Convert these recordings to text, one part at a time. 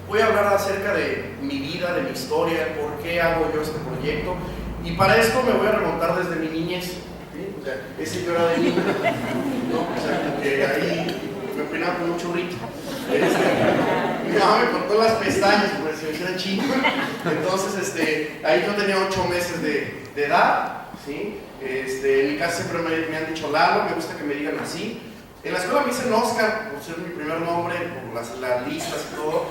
Voy a hablar acerca de mi vida, de mi historia, por qué hago yo este proyecto. Y para esto me voy a remontar desde mi niñez. ¿Sí? O sea, ese yo era de niño, ¿no? O sea, como que ahí me peinaba con un churrito. Mi mamá me cortó las pestañas porque se me hicieron chinos. Entonces, ahí yo tenía 8 meses de edad, ¿sí? En mi casa siempre me han dicho Lalo, me gusta que me digan así. En la escuela me dicen Oscar, por ser mi primer nombre, por las listas y todo.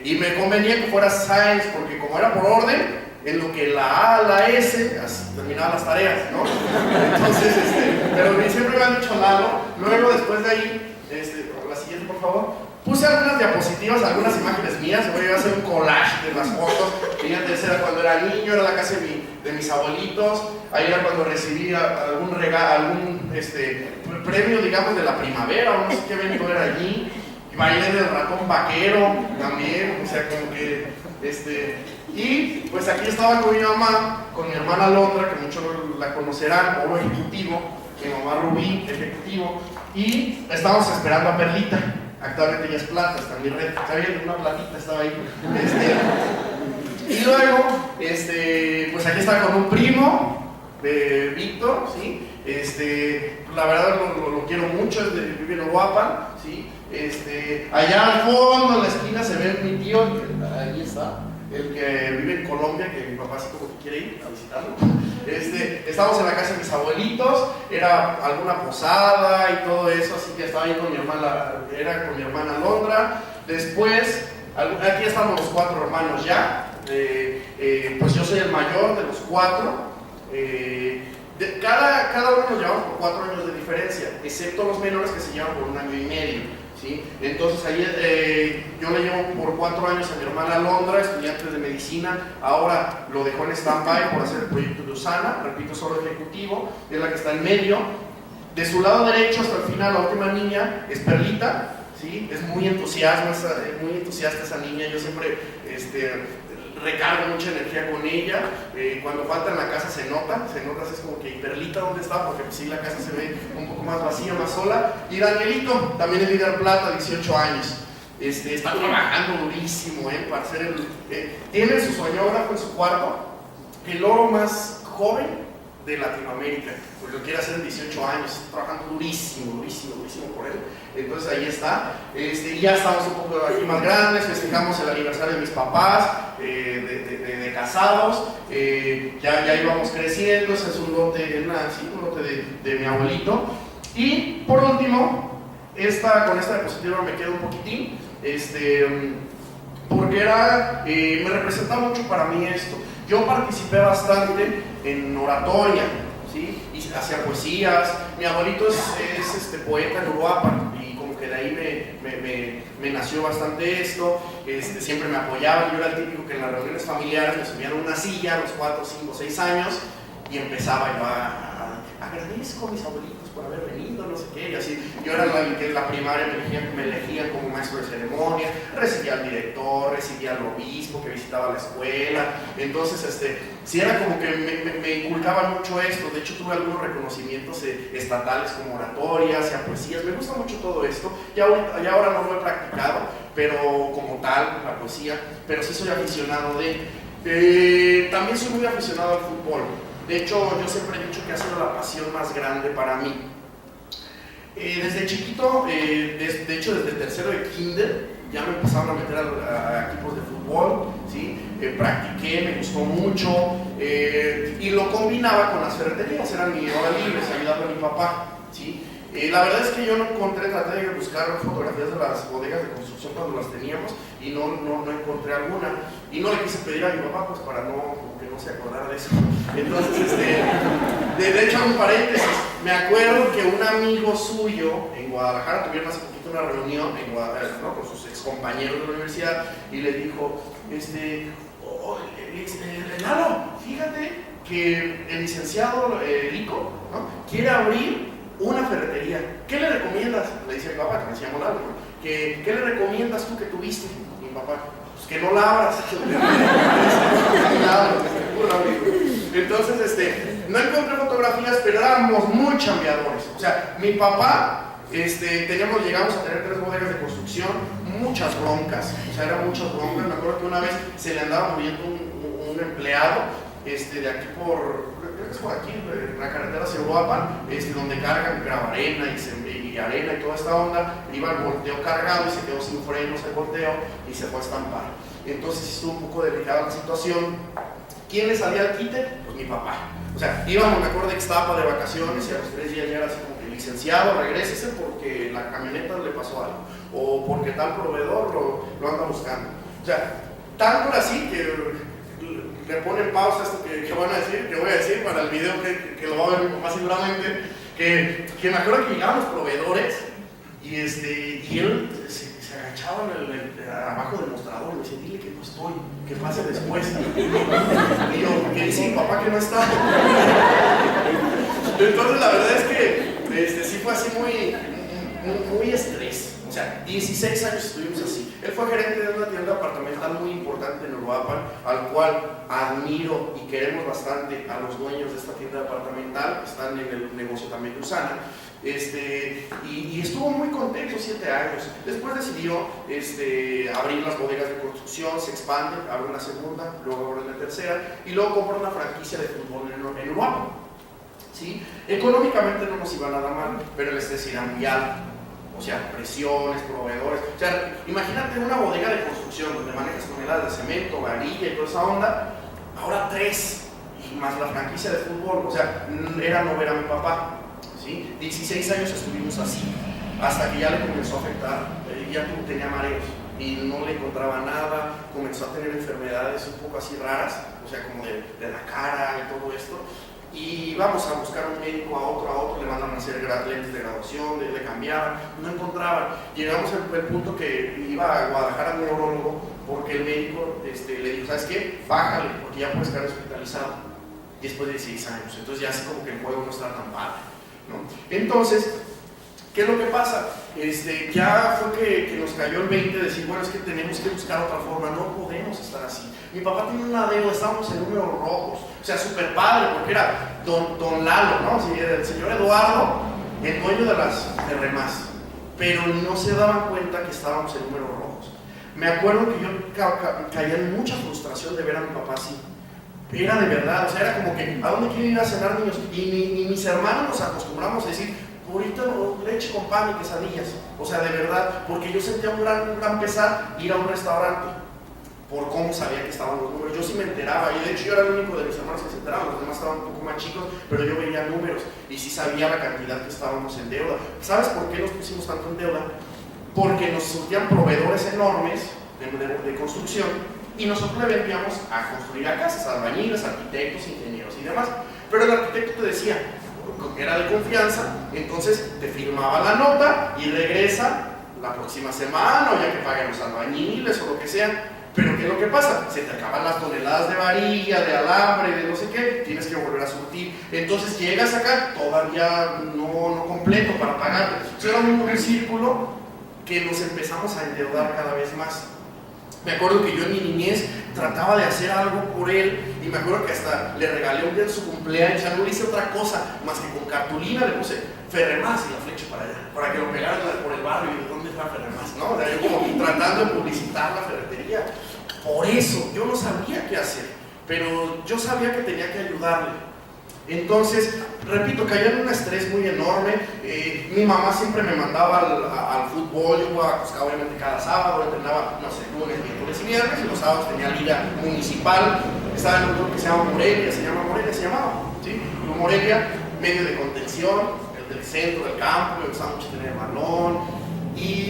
Y me convenía que fuera Science, porque como era por orden, en lo que la A, la S, terminaban las tareas, ¿no? Entonces, pero siempre me han dicho Lalo. Luego, después de ahí, la siguiente, por favor. Puse algunas diapositivas, algunas imágenes mías. Voy a hacer un collage de las fotos. Fíjate, era cuando era niño, era la casa de mis abuelitos. Ahí era cuando recibí algún regalo, algún premio, digamos, de la primavera, o no sé qué evento era allí. Bailé del ratón vaquero también, o sea, como que, y pues aquí estaba con mi mamá, con mi hermana Alondra, que muchos la conocerán, oro ejecutivo, mi mamá Rubí, ejecutivo, y estábamos esperando a Perlita. Actualmente ya es plata, está en mi red, está bien, una platita estaba ahí. Y luego, pues aquí estaba con un primo de Víctor, ¿sí? La verdad lo quiero mucho, vive en Uruapan, ¿sí? Allá al fondo, en la esquina, se ve mi tío, ahí está, el que vive en Colombia, que mi papá así como que quiere ir a visitarlo. Estábamos en la casa de mis abuelitos, era alguna posada y todo eso, así que estaba ahí con mi hermana, era con mi hermana Alondra. Después, aquí estamos los 4 hermanos ya, pues yo soy el mayor de los 4. Cada uno nos llevamos por 4 años de diferencia, excepto los menores que se llevan por 1 año y medio. ¿Sí? Entonces ahí yo le llevo por 4 años a mi hermana Alondra, estudiante de medicina. Ahora lo dejó en stand-by por hacer el proyecto de Usana, repito, solo ejecutivo, es la que está en medio. De su lado derecho hasta el final, la última niña es Perlita, ¿sí? Es muy entusiasta esa niña. Yo siempre recargo mucha energía con ella. Cuando falta en la casa se nota, es como que Perlita, ¿dónde está? Porque pues, sí, la casa se ve un poco más vacía, más sola. Y Danielito, también es líder plata, 18 años. Está trabajando durísimo, para hacer tiene su soñógrafo en su cuarto, el oro más joven de Latinoamérica, porque lo quiere hacer en 18 años, está trabajando durísimo por él. Entonces ahí está. Ya estamos un poco aquí más grandes, festejamos el aniversario de mis papás, de casados, ya íbamos creciendo. Ese es un lote de mi abuelito. Y por último, con esta diapositiva me quedo un poquitín, porque me representa mucho para mí esto. Yo participé bastante en oratoria, ¿sí? Y hacía poesías. Mi abuelito es poeta en Uruapan, y como que de ahí me nació bastante esto. Siempre me apoyaban. Yo era el típico que en las reuniones familiares me subían a una silla a los 4, 5, 6 años y empezaba yo agradezco a mis abuelitos por haber venido, no sé qué, y así. Yo era el que en la primaria me elegían como maestro de ceremonia, recibía al director, recibía al obispo que visitaba la escuela. Entonces, sí era como que me inculcaba mucho esto. De hecho, tuve algunos reconocimientos estatales como oratoria, hacía poesías. Me gusta mucho todo esto. Ya ahora no lo he practicado, pero como tal, la poesía, pero sí soy aficionado también soy muy aficionado al fútbol. De hecho, yo siempre he dicho que ha sido la pasión más grande para mí. Desde chiquito, de hecho desde tercero de kinder, ya me empezaron a meter a equipos de fútbol, ¿sí? Practiqué, me gustó mucho, y lo combinaba con las ferreterías, eran mi hora libre, ayudando a mi papá, ¿sí? La verdad es que yo no encontré, traté de buscar fotografías de las bodegas de construcción cuando las teníamos y no encontré alguna, y no le quise pedir a mi papá pues para que no se acordara de eso. Entonces, de hecho, un paréntesis, me acuerdo que un amigo suyo en Guadalajara tuvieron hace poquito una reunión en Guadalajara, ¿no? Con sus ex compañeros de la universidad, y le dijo, Lalo, fíjate que el licenciado Rico, ¿no? Quiere abrir una ferretería. ¿Qué le recomiendas? Le dice mi papá, que me decíamos Lalo, ¿no? ¿Qué le recomiendas tú que tuviste? Mi papá, pues que no la abras. Entonces, no encontré fotografías, pero éramos muy chambeadores. O sea, mi papá llegamos a tener 3 bodegas de construcción, muchas broncas, o sea, eran muchas broncas. Me acuerdo que una vez se le andaba muriendo un empleado de aquí creo que es por aquí, en la carretera hacia Uruapan, donde cargan arena y arena y toda esta onda. Iba el volteo cargado y se quedó sin frenos el volteo y se fue a estampar. Entonces estuvo un poco delicada la situación. ¿Quién le salía al quite? Pues mi papá. O sea, íbamos, me acuerdo, de Ixtapa de vacaciones y a los 3 días ya era así como que licenciado, regrésese porque la camioneta le pasó algo o porque tal proveedor lo anda buscando. O sea, tanto era así que le ponen pausa esto que van a decir, que voy a decir para el video que lo va a ver mi papá seguramente, que me acuerdo que llegaban los proveedores y él se agachaba abajo del mostrador y me decía, dile que no estoy, que pase después. Y yo, ¿qué dice mi papá que no está? Entonces la verdad es que sí fue así muy estrés. O sea, 16 años estuvimos así. Él fue gerente de una tienda departamental muy importante en Uruapan, al cual admiro y queremos bastante a los dueños de esta tienda departamental, que están en el negocio también de Usana. Y estuvo muy contento 7 años. Después decidió abrir las bodegas de construcción, se expande, abre una segunda, luego abre una tercera y luego compra una franquicia de fútbol en Uruapan. ¿Sí? Económicamente no nos iba nada mal, pero el estrés era muy alto. O sea, presiones, proveedores. O sea, imagínate una bodega de construcción donde manejas toneladas de cemento, varilla y toda esa onda. Ahora 3, y más la franquicia de fútbol. O sea, era no ver a mi papá. ¿Sí? 16 años estuvimos así, hasta que ya le comenzó a afectar. Ya tenía mareos y no le encontraba nada. Comenzó a tener enfermedades un poco así raras, o sea, como de la cara y todo esto. Y vamos a buscar un médico a otro, le mandan a hacer lentes de graduación, le cambiaban, no encontraban. Llegamos al punto que iba a Guadalajara al neurólogo porque el médico le dijo, ¿sabes qué? Bájale, porque ya puedes quedar hospitalizado. Y después de 16 años, entonces ya así como que el juego no está tan padre, ¿no? Entonces, ¿qué es lo que pasa? Ya fue que nos cayó el 20 de decir, bueno, es que tenemos que buscar otra forma, no podemos estar así. Mi papá tiene una deuda, estábamos en números rojos, o sea, súper padre, porque era don Lalo, ¿no? Sí, el señor Eduardo, el dueño de Remás, pero no se daban cuenta que estábamos en números rojos. Me acuerdo que yo caía en mucha frustración de ver a mi papá así. Era de verdad, o sea, era como que, ¿a dónde quieren ir a cenar, niños? Y ni mis hermanos nos acostumbramos a decir, ahorita leche con pan y quesadillas. O sea, de verdad, porque yo sentía un gran pesar ir a un restaurante por cómo sabía que estaban los números. Yo sí me enteraba, y de hecho yo era el único de mis hermanos que se enteraba, los demás estaban un poco más chicos, pero yo veía números y sí sabía la cantidad que estábamos en deuda. ¿Sabes por qué nos pusimos tanto en deuda? Porque nos surtían proveedores enormes de construcción y nosotros le vendíamos a construir a casas, albañiles, arquitectos, ingenieros y demás. Pero el arquitecto te decía, era de confianza, entonces te firmaba la nota y regresa la próxima semana, o ya que paguen los albañiles o lo que sea. Pero ¿qué es lo que pasa? Se te acaban las toneladas de varilla, de alambre, de no sé qué, tienes que volver a surtir. Entonces llegas acá todavía no completo para pagarte. Entonces era un círculo que nos empezamos a endeudar cada vez más. Me acuerdo que yo en mi niñez trataba de hacer algo por él y me acuerdo que hasta le regalé un día en su cumpleaños, ya no le hice otra cosa más que con cartulina le puse Ferremás y la flecha para allá, para que lo pegaran por el barrio y de dónde está Ferremás, ¿no? O sea, yo como tratando de publicitar la ferretería. Por eso, yo no sabía qué hacer, pero yo sabía que tenía que ayudarle. Entonces, repito, caía en un estrés muy enorme. Mi mamá siempre me mandaba al fútbol. Yo jugaba obviamente cada sábado, entrenaba, no sé, lunes, miércoles y viernes, y los sábados tenía liga municipal. Estaba en un club que se llama Morelia, se llamaba, ¿sí? Club Morelia, medio de contención, el del centro del campo, me gustaba mucho tener el balón,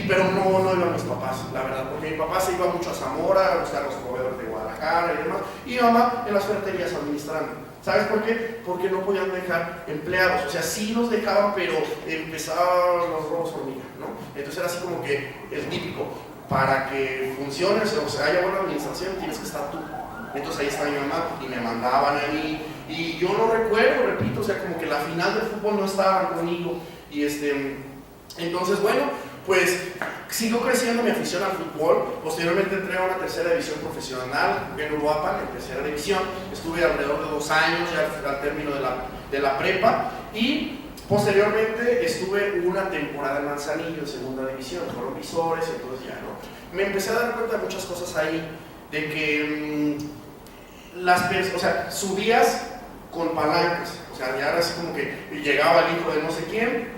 pero no iban mis papás, la verdad, porque mi papá se iba mucho a Zamora a buscar los proveedores de Guadalajara y demás, y mi mamá en las ferreterías administrando. ¿Sabes por qué? Porque no podían dejar empleados, o sea, sí los dejaban, pero empezaban los robos hormiga, ¿no? Entonces era así como que el típico, para que funcione, o sea, haya buena administración, tienes que estar tú. Entonces ahí estaba mi mamá y me mandaban a mí, y yo no recuerdo, repito, o sea, como que la final del fútbol no estaban conmigo, y entonces bueno, pues siguió creciendo mi afición al fútbol. Posteriormente entré a una tercera división profesional en Uruapan, en tercera división. Estuve alrededor de 2 años ya al término de la prepa y Posteriormente estuve una temporada en Manzanillo, en segunda división, fueron visores, entonces ya, ¿no? Me empecé a dar cuenta de muchas cosas ahí, de que o sea, subías con palancas, o sea, ya era así como que llegaba el hijo de no sé quién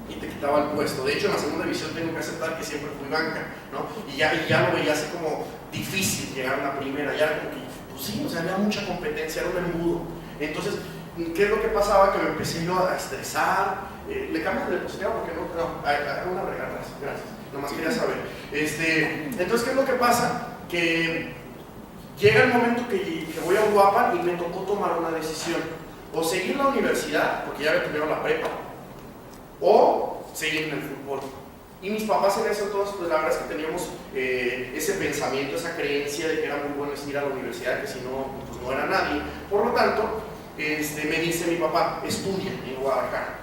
y te quitaba el puesto. De hecho, en la segunda división tengo que aceptar que siempre fui banca, ¿no? Y ya lo veía así como difícil llegar a la primera, ya era como que, pues sí, o sea, había mucha competencia, era un embudo. Entonces, ¿qué es lo que pasaba? Que me empecé yo a estresar. ¿Le cambias de diapositiva? Porque no, una regata, gracias, nomás quería saber. Entonces, ¿qué es lo que pasa? Que llega el momento que voy a Uruapan y me tocó tomar una decisión: o seguir la universidad, porque ya había terminado la prepa, o seguir en el fútbol. Y mis papás en ese entonces, pues la verdad es que teníamos ese pensamiento, esa creencia de que era muy bueno ir a la universidad, que si no, pues no era nadie. Por lo tanto, me dice mi papá: estudia en Guadalajara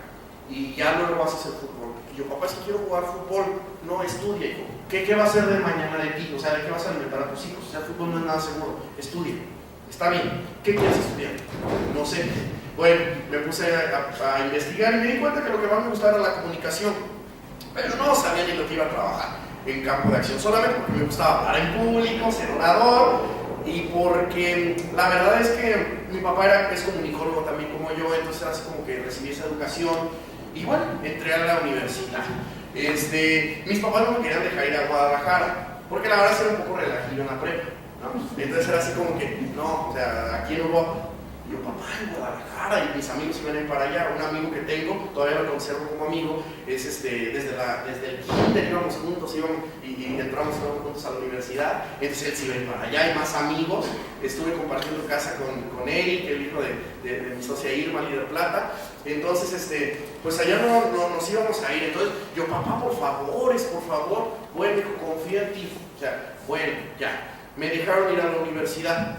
y ya luego vas a hacer fútbol. Y yo: papá, es que quiero jugar fútbol. No, estudia, hijo. ¿Qué va a ser de mañana de ti? O sea, ¿de qué vas a alimentar a tus hijos? O sea, el fútbol no es nada seguro. Estudia. Está bien. ¿Qué quieres estudiar? No sé. Bueno, me puse a investigar y me di cuenta que lo que más me gustaba era la comunicación. Pero no sabía ni lo que iba a trabajar en campo de acción, solamente porque me gustaba hablar en público, ser orador, y porque la verdad es que mi papá es comunicólogo también como yo, entonces era así como que recibí esa educación. Y bueno, entré a la universidad. Mis papás no me querían dejar ir a Guadalajara, porque la verdad era un poco relajillo en la prepa, ¿no? Entonces era así como que, no, o sea, aquí en Europa. Y yo: papá, en Guadalajara, y mis amigos se vienen para allá. Un amigo que tengo, todavía lo conservo como amigo, es desde el kinder íbamos juntos, y entramos juntos a la universidad. Entonces él se iba para allá, hay más amigos. Estuve compartiendo casa con Eric, el hijo de mi socia Irma, Líder Plata. Entonces, pues allá no nos íbamos a ir. Entonces yo: papá, por favor. Bueno, hijo, confío en ti. O sea, bueno, ya. Me dejaron ir a la universidad.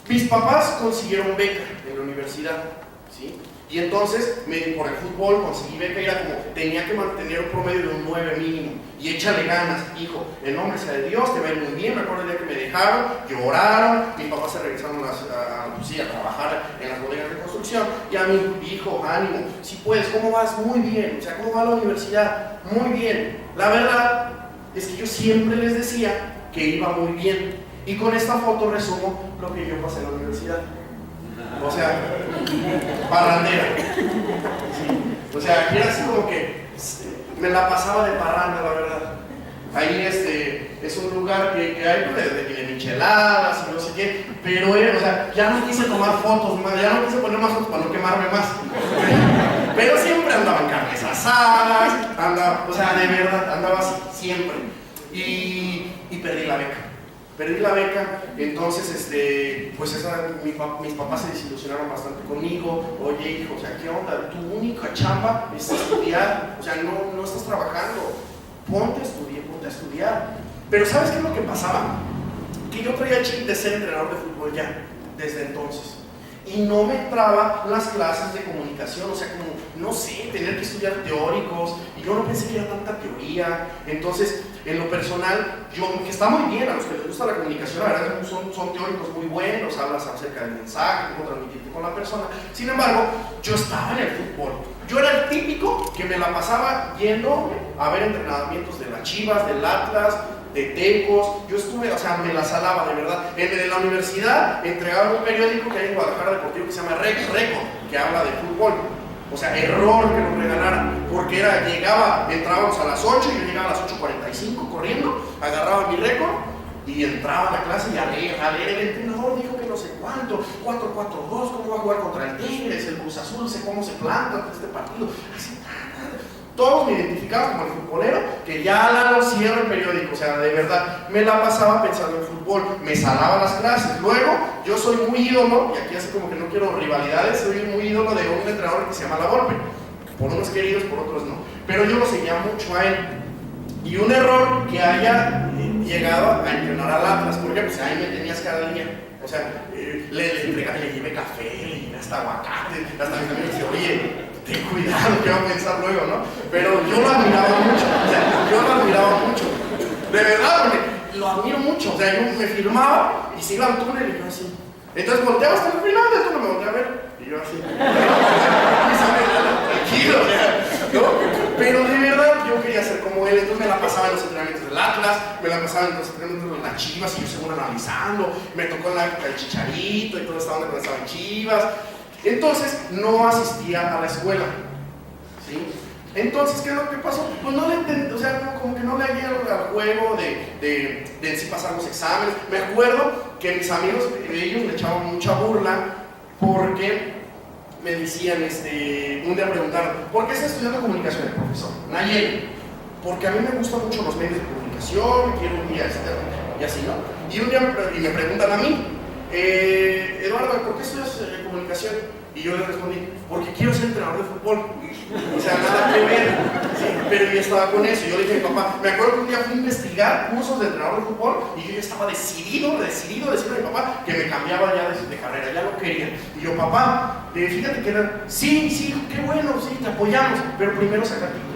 Mis papás consiguieron beca en la universidad, ¿sí? Y entonces, por el fútbol conseguí beca y era como, tenía que mantener un promedio de un 9 mínimo. Y échale ganas, hijo, en nombre sea de Dios, te va a ir muy bien. Me acuerdo el día que me dejaron, lloraron, mis papás se regresaron a trabajar en las bodegas de construcción. Y a mi hijo: ánimo, si puedes, ¿cómo vas? Muy bien. O sea, ¿cómo va la universidad? Muy bien. La verdad es que yo siempre les decía que iba muy bien. Y con esta foto resumo lo que yo pasé en la universidad. O sea, parrandera. Sí. O sea, aquí era así como que me la pasaba de parranda, la verdad. Ahí es un lugar que hay de micheladas y no sé qué, pero o sea, ya no quise tomar fotos más, ya no quise poner más fotos para no quemarme más. Pero siempre andaba en carnes asadas, o sea, de verdad, andaba así, siempre. Y perdí la beca. Entonces, pues mis papás se desilusionaron bastante conmigo. Oye, hijo, o sea, ¿qué onda? Tu única chamba es estudiar, o sea, no estás trabajando, ponte a estudiar. Pero ¿sabes qué es lo que pasaba? Que yo traía el chip de ser entrenador de fútbol ya, desde entonces. Y no me entraba las clases de comunicación, o sea, como, no sé, tener que estudiar teóricos, y yo no pensé que era tanta teoría. Entonces, en lo personal, que está muy bien, a los que les gusta la comunicación, la verdad son teóricos muy buenos, hablas acerca del mensaje, cómo transmitirte con la persona. Sin embargo, yo estaba en el fútbol. Yo era el típico que me la pasaba yendo a ver entrenamientos de las Chivas, del Atlas, de Tecos. Yo estuve, o sea, me la salaba de verdad. En la universidad entregaron un periódico que hay en Guadalajara deportivo que se llama Récord, que habla de fútbol. O sea, error que nos regalaran, porque entrábamos a las 8 y yo llegaba a las 8:45 corriendo, agarraba mi récord y entraba a la clase y a leer. El entrenador dijo que no sé cuánto, 4-4-2, cómo va a jugar contra el Tigres, el Cruz Azul, sé cómo se planta ante este partido. Así, todos me identificaban como el futbolero que ya Lalo cierra el periódico. O sea, de verdad, me la pasaba pensando en fútbol, me salaba las clases. Luego, yo soy muy ídolo, y aquí así como que no quiero rivalidades, soy muy ídolo de un entrenador que se llama La Volpe. Por unos queridos, por otros no. Pero yo lo seguía mucho a él. Y un error que haya llegado a entrenar al Atlas, porque pues ahí me tenías cada día. O sea, le llevé café, le llevé hasta aguacate, hasta mi amigo decía: oye, ten cuidado, ¿qué va a pensar luego, no? Pero yo lo admiraba mucho, de verdad, porque lo admiro mucho. O sea, yo me filmaba y se iba al túnel y yo así. Entonces volteaba hasta el final del túnel, me volteaba a ver y yo así. Pero de verdad yo quería ser como él, entonces me la pasaba en los entrenamientos del Atlas, me la pasaba en los entrenamientos de las Chivas y yo según analizando, me tocó en la época del Chicharito y toda esta onda cuando estaba en Chivas. Entonces no asistía a la escuela, ¿sí? Entonces, ¿qué es lo que pasó? Pues no le entendí, o sea, no, como que no le hallé al juego de en sí pasar los exámenes. Me acuerdo que mis amigos, ellos me echaban mucha burla porque me decían, un día preguntaron, ¿por qué está estudiando comunicación el profesor? Nayeli, porque a mí me gustan mucho los medios de comunicación, quiero un día y así, ¿no? Y un día me preguntan a mí, Eduardo, ¿por qué estudias comunicación? Y yo le respondí, porque quiero ser entrenador de fútbol. O sea, nada que ver. Sí, pero yo estaba con eso. Yo le dije a mi papá, me acuerdo que un día fui a investigar cursos de entrenador de fútbol y yo ya estaba decidido a decirle a mi papá que me cambiaba ya de carrera, ya lo quería. Y yo, papá, fíjate que era, sí, qué bueno, sí, te apoyamos, pero primero saca título.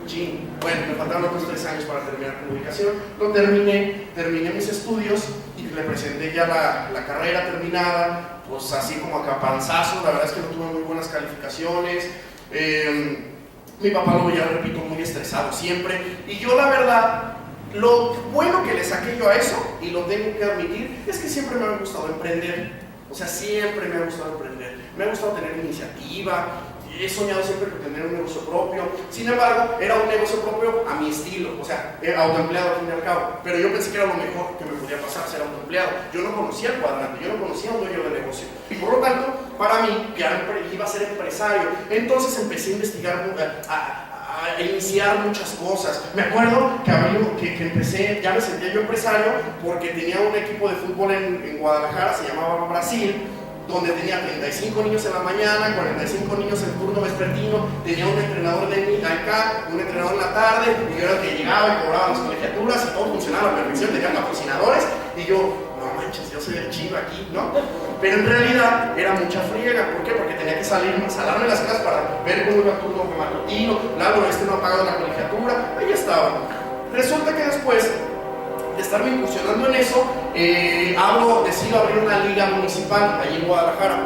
Sí, bueno, me faltaron otros 3 años para terminar comunicación. Lo terminé mis estudios y le presenté ya la carrera terminada. Pues así como a panzazos, la verdad es que no tuve muy buenas calificaciones. Mi papá lo veía, repito, muy estresado siempre. Y yo la verdad, lo bueno que le saqué yo a eso, y lo tengo que admitir, es que siempre me ha gustado emprender. O sea, siempre me ha gustado emprender. Me ha gustado tener iniciativa. He soñado siempre con tener un negocio propio. Sin embargo, era un negocio propio a mi estilo, o sea, autoempleado al fin y al cabo. Pero yo pensé que era lo mejor que me podía pasar, ser autoempleado. Yo no conocía el cuadrante, yo no conocía un dueño de negocio. Y por lo tanto, para mí, que iba a ser empresario. Entonces empecé a investigar, a iniciar muchas cosas. Me acuerdo que empecé, ya me sentía yo empresario, porque tenía un equipo de fútbol en Guadalajara, se llamaba Brasil, donde tenía 35 niños en la mañana, 45 niños en turno vespertino, tenía un entrenador de acá, un entrenador en la tarde, y yo era el que llegaba y cobraba las colegiaturas y todo funcionaba a la perfección, tenía patrocinadores, y yo, no manches, yo soy el chivo aquí, ¿no? Pero en realidad era mucha friega. ¿Por qué? Porque tenía que salarme las clases para ver cómo iba el turno matutino, Lalo, no ha pagado la colegiatura, ahí estaba. Resulta que después de estarme incursionando en eso, decido abrir una liga municipal allí en Guadalajara.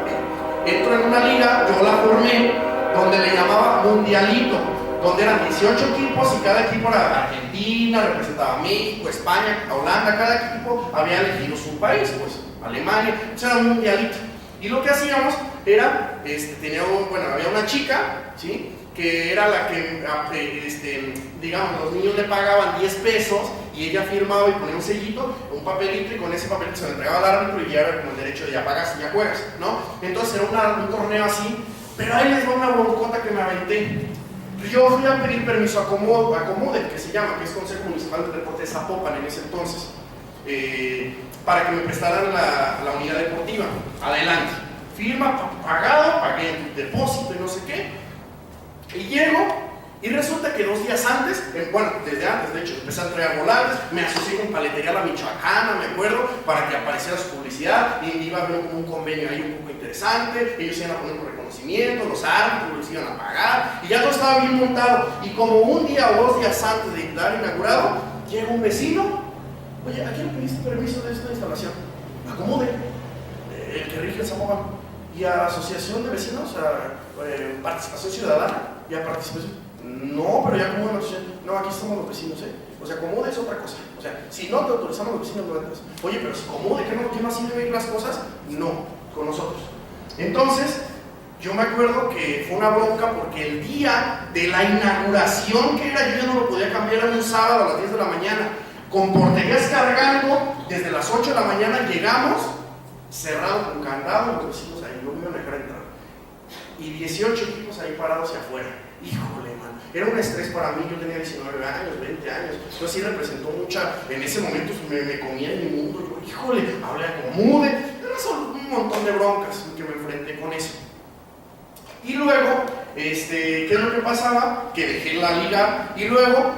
Entro en una liga, yo la formé, donde le llamaba Mundialito, donde eran 18 equipos y cada equipo era Argentina, representaba a México, España, a Holanda, cada equipo había elegido su país, pues Alemania, eso era un mundialito. Y lo que hacíamos era, había una chica, ¿sí?, que era la que, digamos, los niños le pagaban 10 pesos y ella firmaba y ponía un sellito, un papelito, y con ese papelito se le entregaba al árbitro y ya era como el derecho de ya pagas y ya juegas, ¿no? Entonces era un torneo así, pero ahí les va una broncota que me aventé. Yo fui a pedir permiso a Acomode, que se llama, que es Consejo Municipal de Deporte de Zapopan en ese entonces, para que me prestaran la unidad deportiva. Adelante. Firma, pagado, pagué el depósito y no sé qué. Y llego, y resulta que 2 días antes, desde antes de hecho, empecé a traer volantes, me asocié con Paletería La Michoacana, me acuerdo, para que apareciera su publicidad, y iba a haber un convenio ahí un poco interesante, ellos iban a poner un reconocimiento, los árbitros los iban a pagar, y ya todo estaba bien montado. Y como un día o 2 días antes de estar inaugurado, llega un vecino, oye, ¿a quién le pediste permiso de esta instalación? Acomode, el que rige el Zapopan. Y a asociación de vecinos, a participación ciudadana, y a participación. No, pero ya como una asociación. No, aquí somos los vecinos, ¿eh? O sea, Acomode es otra cosa. O sea, si no te autorizamos los vecinos, no entras. Oye, pero si Acomode, ¿qué no así deben ir las cosas? No, con nosotros. Entonces, yo me acuerdo que fue una bronca porque el día de la inauguración que era, yo ya no lo podía cambiar, en un sábado a las 10 de la mañana. Con porterías cargando, desde las 8 de la mañana llegamos, cerrado con candado, los vecinos ahí no me iban a dejar entrar. Y 18 equipos ahí parados hacia afuera. Híjole, man, era un estrés para mí. Yo tenía 19 años, 20 años. Entonces sí representó mucha. En ese momento me comía en mi mundo. Yo, híjole, hablé Acomode. Era solo un montón de broncas que me enfrenté con eso. Y luego, ¿qué es lo que pasaba? Que dejé la liga y luego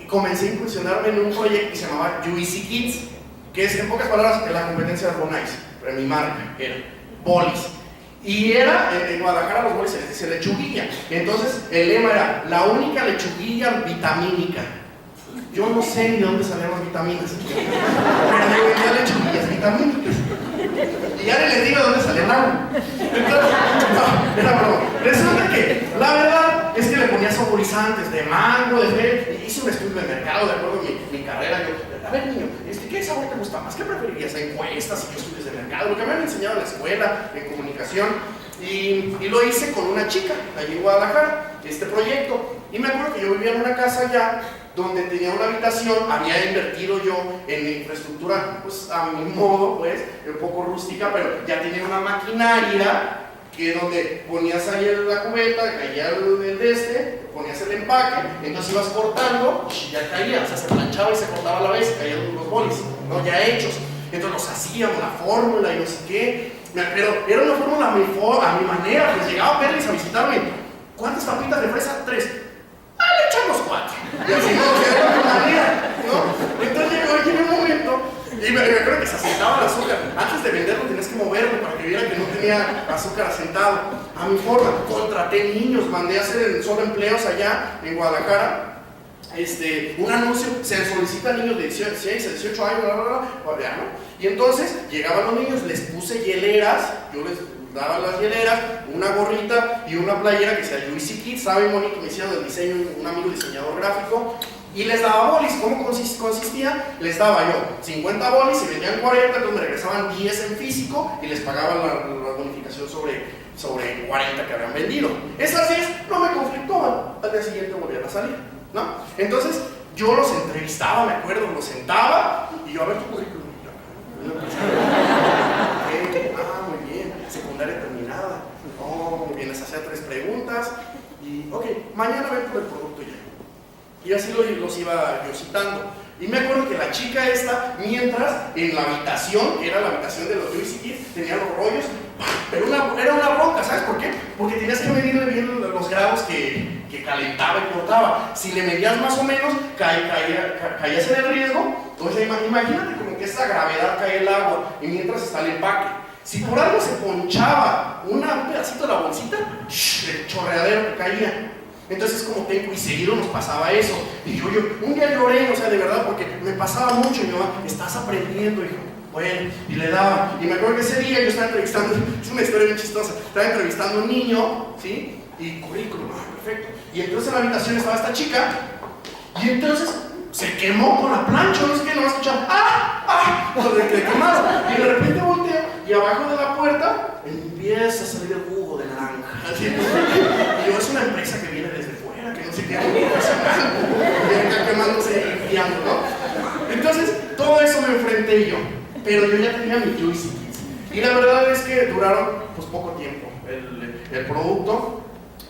comencé a incursionarme en un proyecto que se llamaba Juicy Kids, que es, en pocas palabras, la competencia de Bonais. Pero mi marca era bolis. Y era, en Guadalajara los bolis se les dice lechuguilla. Entonces el lema era, la única lechuguilla vitamínica. Yo no sé ni de dónde salían las vitaminas, pero yo vendía lechuguillas vitamínicas. Y ya ni les digo de dónde salían agua. Entonces, no, era broma. Resulta que, la verdad es que le ponía saborizantes, de mango, de fe. Hice un estudio de mercado, de acuerdo a mi carrera. Yo, a ver, niño, ¿qué sabor te gusta más? ¿Qué preferirías? Encuestas y estudios de mercado, lo que me habían enseñado en la escuela, en comunicación. Y lo hice con una chica, allí en Guadalajara, este proyecto. Y me acuerdo que yo vivía en una casa allá donde tenía una habitación, había invertido yo en infraestructura, pues a mi modo, pues, un poco rústica, pero ya tenía una maquinaria que donde ponías ahí la cubeta, caía ponías el empaque, entonces ibas cortando y ya caía, o sea, se planchaba y se cortaba a la vez, caían los bolis, ¿no? Ya hechos. Entonces los hacíamos, la fórmula y no sé qué, pero era una fórmula a mi manera, pues llegaba Perlis a visitarme. ¿Cuántas papitas de fresa? 3. Le echamos 4. Y así no, o sea, era mi manera, ¿no? Entonces llegó un momento, y me acuerdo que se asentaba el azúcar. Antes de venderlo tenías que moverlo para que viera que no tenía azúcar asentado. A mi forma, contraté niños, mandé a hacer solo empleos allá en Guadalajara. Un anuncio, se solicitan niños de 16 a 18 años, ¿no? Y entonces llegaban los niños, les puse hieleras, yo les daba las hieleras, una gorrita y una playera que sea Juicy Kids, saben bonito, me hicieron el diseño, un amigo diseñador gráfico, y les daba bolis. ¿Cómo consistía? Les daba yo 50 bolis y vendían 40, entonces me regresaban 10 en físico y les pagaban la bonificación sobre 40 que habían vendido. Esas 10 no me conflictaban, al día siguiente volvían a salir, ¿no? Entonces yo los entrevistaba, me acuerdo, los sentaba y yo, a ver tu currículum. Muy bien, secundaria terminada. Muy bien, les hacía 3 preguntas y, ok, mañana ven por el producto ya. Y así los iba yo citando. Y me acuerdo que la chica esta, mientras en la habitación, que era la habitación de los Juicy Kids, tenía los rollos, pero era una bronca, ¿sabes por qué? Porque tenías que medirle bien los grados que calentaba y cortaba. Si le medías más o menos, caías en el riesgo. Entonces imagínate como que esa gravedad cae el agua y mientras está el empaque. Si por algo se ponchaba un pedacito de la bolsita, el chorreadero que caía. Entonces como tengo, y seguido nos pasaba eso. Y yo un día lloré, o sea, de verdad, porque me pasaba mucho. Y mi mamá, estás aprendiendo, hijo. Bueno, y le daba. Y me acuerdo que ese día yo estaba entrevistando, es una historia bien chistosa, estaba entrevistando a un niño, ¿sí? Y currículum, perfecto. Y entonces en la habitación estaba esta chica, y entonces se quemó con la plancha, no sé qué, no va a escuchar, de quemado. Y de repente volteo, y abajo de la puerta empieza a salir el jugo de naranja. Y yo, es una empresa que viene desde fuera, que no sé qué, viene acá quemándose y limpiando, ¿no? Entonces, todo eso me enfrenté yo, pero yo ya tenía mi Juicy Kids. Y la verdad es que duraron pues poco tiempo el producto.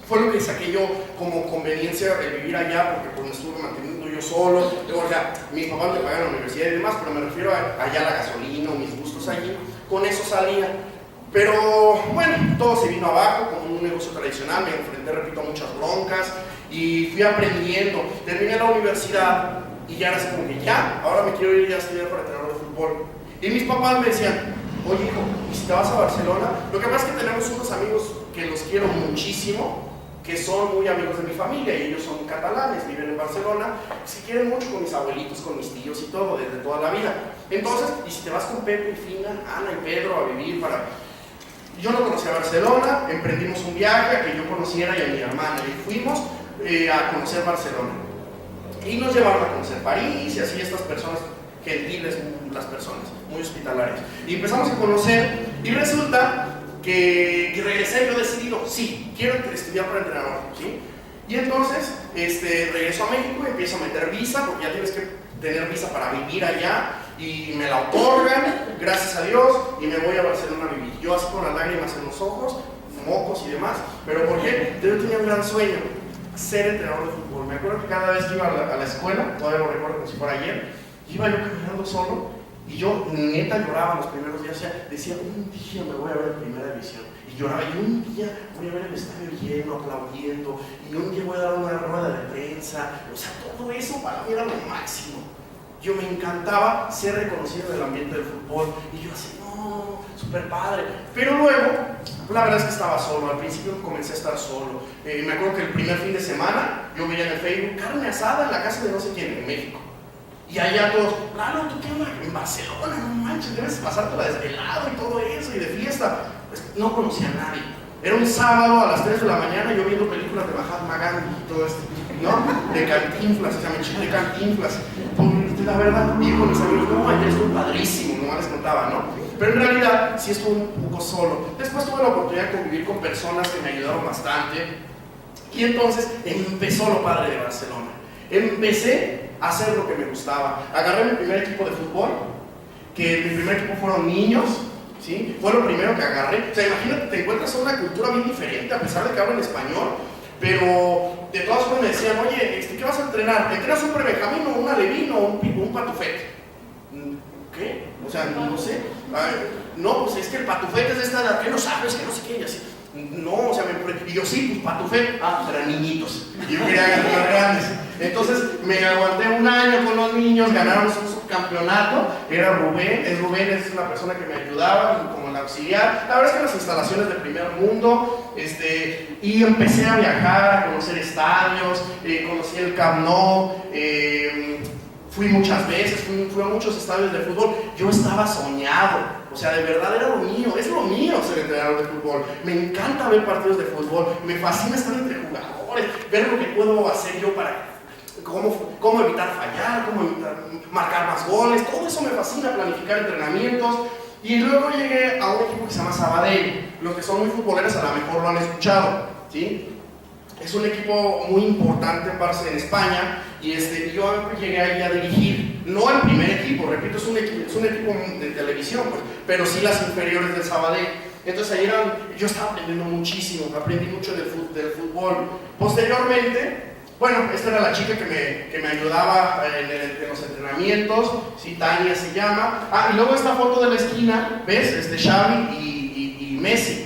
Fue lo que saqué yo como conveniencia de vivir allá, porque pues me estuve manteniendo yo solo. Luego, o sea, mis papás me pagaban la universidad y demás, pero me refiero a allá la gasolina, mis gustos allí, con eso salía. Pero bueno, todo se vino abajo como un negocio tradicional, me enfrenté, repito, a muchas broncas y fui aprendiendo. Terminé la universidad y ya era así como que ya, ahora me quiero ir a estudiar para entrenador de fútbol. Y mis papás me decían, oye hijo, ¿y si te vas a Barcelona? Lo que pasa es que tenemos unos amigos que los quiero muchísimo, que son muy amigos de mi familia y ellos son catalanes, viven en Barcelona, se quieren mucho con mis abuelitos, con mis tíos y todo, desde toda la vida. Entonces, ¿y si te vas con Pepe y Fina, Ana y Pedro a vivir para...? Yo no conocía Barcelona, emprendimos un viaje a que yo conociera y a mi hermana, y fuimos a conocer Barcelona. Y nos llevaron a conocer París y así estas personas gentiles, las personas, muy hospitalarias. Y empezamos a conocer y resulta que regresé yo decidido, sí, quiero estudiar para entrenador, ¿sí? Y entonces regreso a México y empiezo a meter visa, porque ya tienes que tener visa para vivir allá, y me la otorgan, gracias a Dios, y me voy a Barcelona a vivir. Yo así con las lágrimas en los ojos, mocos y demás, pero ¿por qué? Yo tenía un gran sueño, ser entrenador de fútbol. Me acuerdo que cada vez que iba a la escuela, todavía lo recuerdo como si fuera ayer, iba yo caminando solo, y yo neta lloraba los primeros días, o sea, decía, un día me voy a ver en primera división, y lloraba, y un día voy a ver el estadio lleno, aplaudiendo, y un día voy a dar una rueda de prensa, o sea, todo eso para mí era lo máximo. Yo me encantaba ser reconocido en el ambiente del fútbol, y yo así, no, súper padre, pero luego, la verdad es que estaba solo, al principio comencé a estar solo. Me acuerdo que el primer fin de semana, yo veía en el Facebook, carne asada en la casa de no sé quién, en México. Y allá todos, claro, ¿tú qué onda? En Barcelona, no manches, debes pasarte la desvelado y todo eso, y de fiesta. Pues no conocía a nadie. Era un sábado a las 3 de la mañana, yo viendo películas de Mahatma Gandhi y todo esto, ¿no? De Cantinflas, o sea, me chingué Cantinflas. La verdad, vi con mis amigos, no, ayer estuvo padrísimo, no les contaba, ¿no? Pero en realidad sí estuve un poco solo. Después tuve la oportunidad de convivir con personas que me ayudaron bastante. Y entonces empezó lo padre de Barcelona. Empecé a hacer lo que me gustaba. Agarré mi primer equipo de fútbol, que mi primer equipo fueron niños, ¿sí? Fue lo primero que agarré. O sea, imagínate, te encuentras en una cultura bien diferente, a pesar de que hablan español. Pero de todas formas me decían, oye, ¿qué vas a entrenar? ¿Entrenas un prebenjamín o un alevín o un patufete? ¿Qué? O sea, no sé. No, pues es que el patufete es de esta edad. ¿Qué no sabes? Que no sé qué. Y así. No, o sea, y yo sí, pues patufete. Pues eran niñitos. Y yo quería ganar grandes. Entonces me aguanté un año con los niños, ganaron un subcampeonato. Era Rubén, es una persona que me ayudaba como el auxiliar. La verdad es que las instalaciones del primer mundo, y empecé a viajar, a conocer estadios, conocí el Camp Nou, fui muchas veces, fui a muchos estadios de fútbol. Yo estaba soñado. O sea, de verdad era lo mío, es lo mío ser entrenador de fútbol. Me encanta ver partidos de fútbol, me fascina estar entre jugadores, ver lo que puedo hacer yo para cómo evitar fallar, cómo evitar marcar más goles, todo eso me fascina, planificar entrenamientos. Y luego llegué a un equipo que se llama Sabadell. Los que son muy futboleros a lo mejor lo han escuchado, ¿sí? Es un equipo muy importante en España y yo llegué ahí a dirigir, no el primer equipo, repito, es un equipo de televisión, pues, pero sí las inferiores del Sabadell. Entonces ahí yo estaba aprendiendo muchísimo, aprendí mucho del fútbol. Posteriormente, bueno, esta era la chica que me ayudaba en los entrenamientos, sí, Tania se llama. Y luego esta foto de la esquina, ¿ves? Xavi y Messi.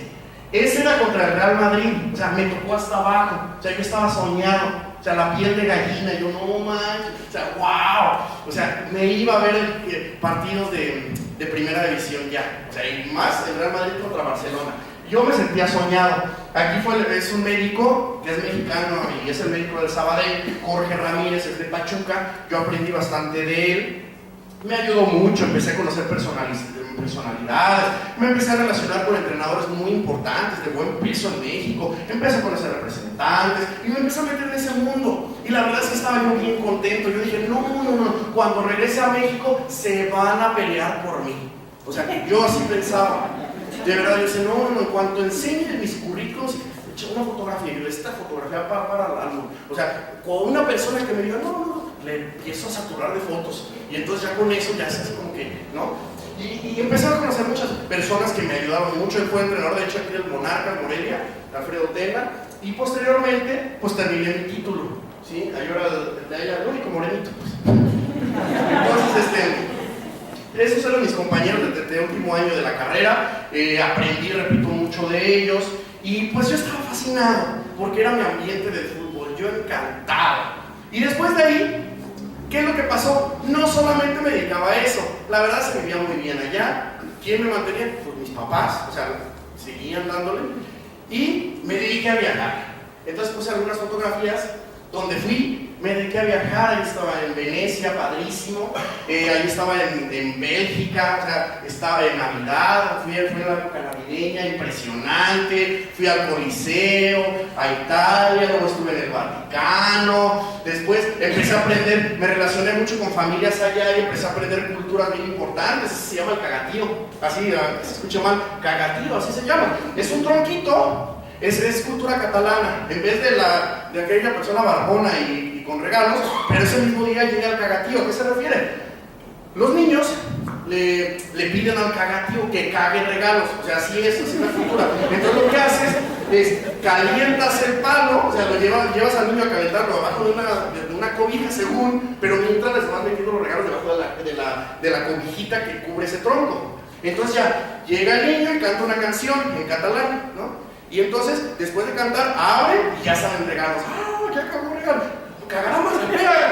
Ese era contra el Real Madrid, o sea, me tocó hasta abajo, o sea, yo estaba soñado, o sea, la piel de gallina, yo no manches, o sea, wow, o sea, me iba a ver partidos de primera división ya, o sea, y más el Real Madrid contra Barcelona. Yo me sentía soñado. Aquí es un médico que es mexicano y es el médico del Sabadell, Jorge Ramírez, es de Pachuca. Yo aprendí bastante de él. Me ayudó mucho, empecé a conocer personalidades, me empecé a relacionar con entrenadores muy importantes, de buen peso en México, empecé a conocer representantes y me empecé a meter en ese mundo. Y la verdad es que estaba yo bien contento. Yo dije, no, cuando regrese a México se van a pelear por mí. O sea, yo así pensaba. De verdad, yo decía, no, en cuanto enseñe mis currículos, una fotografía, y esta fotografía para algo. O sea, con una persona que me diga, no, le empiezo a saturar de fotos. Y entonces ya con eso ya es así como que, ¿no? Y empecé a conocer muchas personas que me ayudaron mucho. Él fue entrenador, de hecho, aquí del Monarcas Morelia, Alfredo Tena. Y posteriormente, pues terminé mi título, ¿sí? Ahí era el único morenito, pues. Entonces, esos eran mis compañeros de último año de la carrera. Aprendí, repito, mucho de ellos. Y pues yo estaba fascinado, porque era mi ambiente del fútbol, yo encantado. Y después de ahí, ¿qué es lo que pasó? No solamente me dedicaba a eso, la verdad se me vivía muy bien allá. ¿Quién me mantenía? Pues mis papás, o sea, seguían dándole. Y me dediqué a viajar. Entonces puse algunas fotografías donde fui, me dediqué a viajar. Ahí estaba en Venecia, padrísimo. Ahí estaba en Bélgica, o sea, estaba en Navidad, fui en la época navideña, impresionante. Fui al Coliseo, a Italia, luego estuve en el Vaticano. Después empecé a aprender, me relacioné mucho con familias allá y empecé a aprender culturas bien importantes. Se llama el cagatío, así, se escucha mal, cagatío, así se llama. Es un tronquito. Es cultura catalana, en vez de aquella persona barbona y con regalos, pero ese mismo día llega el cagatío. ¿A qué se refiere? Los niños le piden al cagatío que cague regalos, o sea, así es la cultura. Entonces lo que haces es calientas el palo, o sea, llevas al niño a calentarlo abajo de una cobija según, pero mientras les van metiendo los regalos debajo de la cobijita que cubre ese tronco. Entonces ya llega el niño y canta una canción en catalán, ¿no? Y entonces, después de cantar, abre y ya salen regalos. Ya cagó regalo. Cagará más, pega a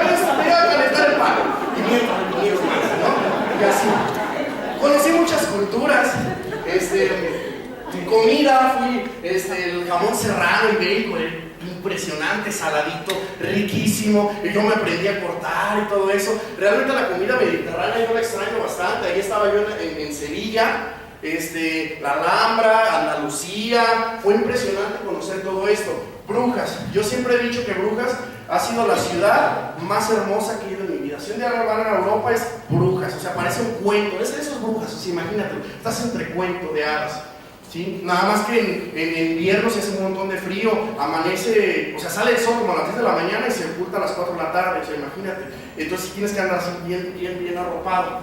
calentar el palo. Y mientras, ¿no? Y así. Conocí muchas culturas. Comida, fui, el jamón serrano ibérico, impresionante, saladito, riquísimo. Y yo me aprendí a cortar y todo eso. Realmente la comida mediterránea yo la extraño bastante. Ahí estaba yo en Sevilla. la Alhambra, Andalucía. Fue impresionante conocer todo esto. Brujas, yo siempre he dicho que Brujas ha sido la ciudad más hermosa que he ido en mi vida. Si un día van a Europa es Brujas, o sea, parece un cuento, es de esos Brujas, o sea, imagínate, estás entre cuento de hadas. ¿Sí? Nada más que en invierno se hace un montón de frío, amanece, o sea, sale el sol como a las 10 de la mañana y se oculta a las 4 de la tarde, o sea, imagínate. Entonces tienes que andar así bien arropado.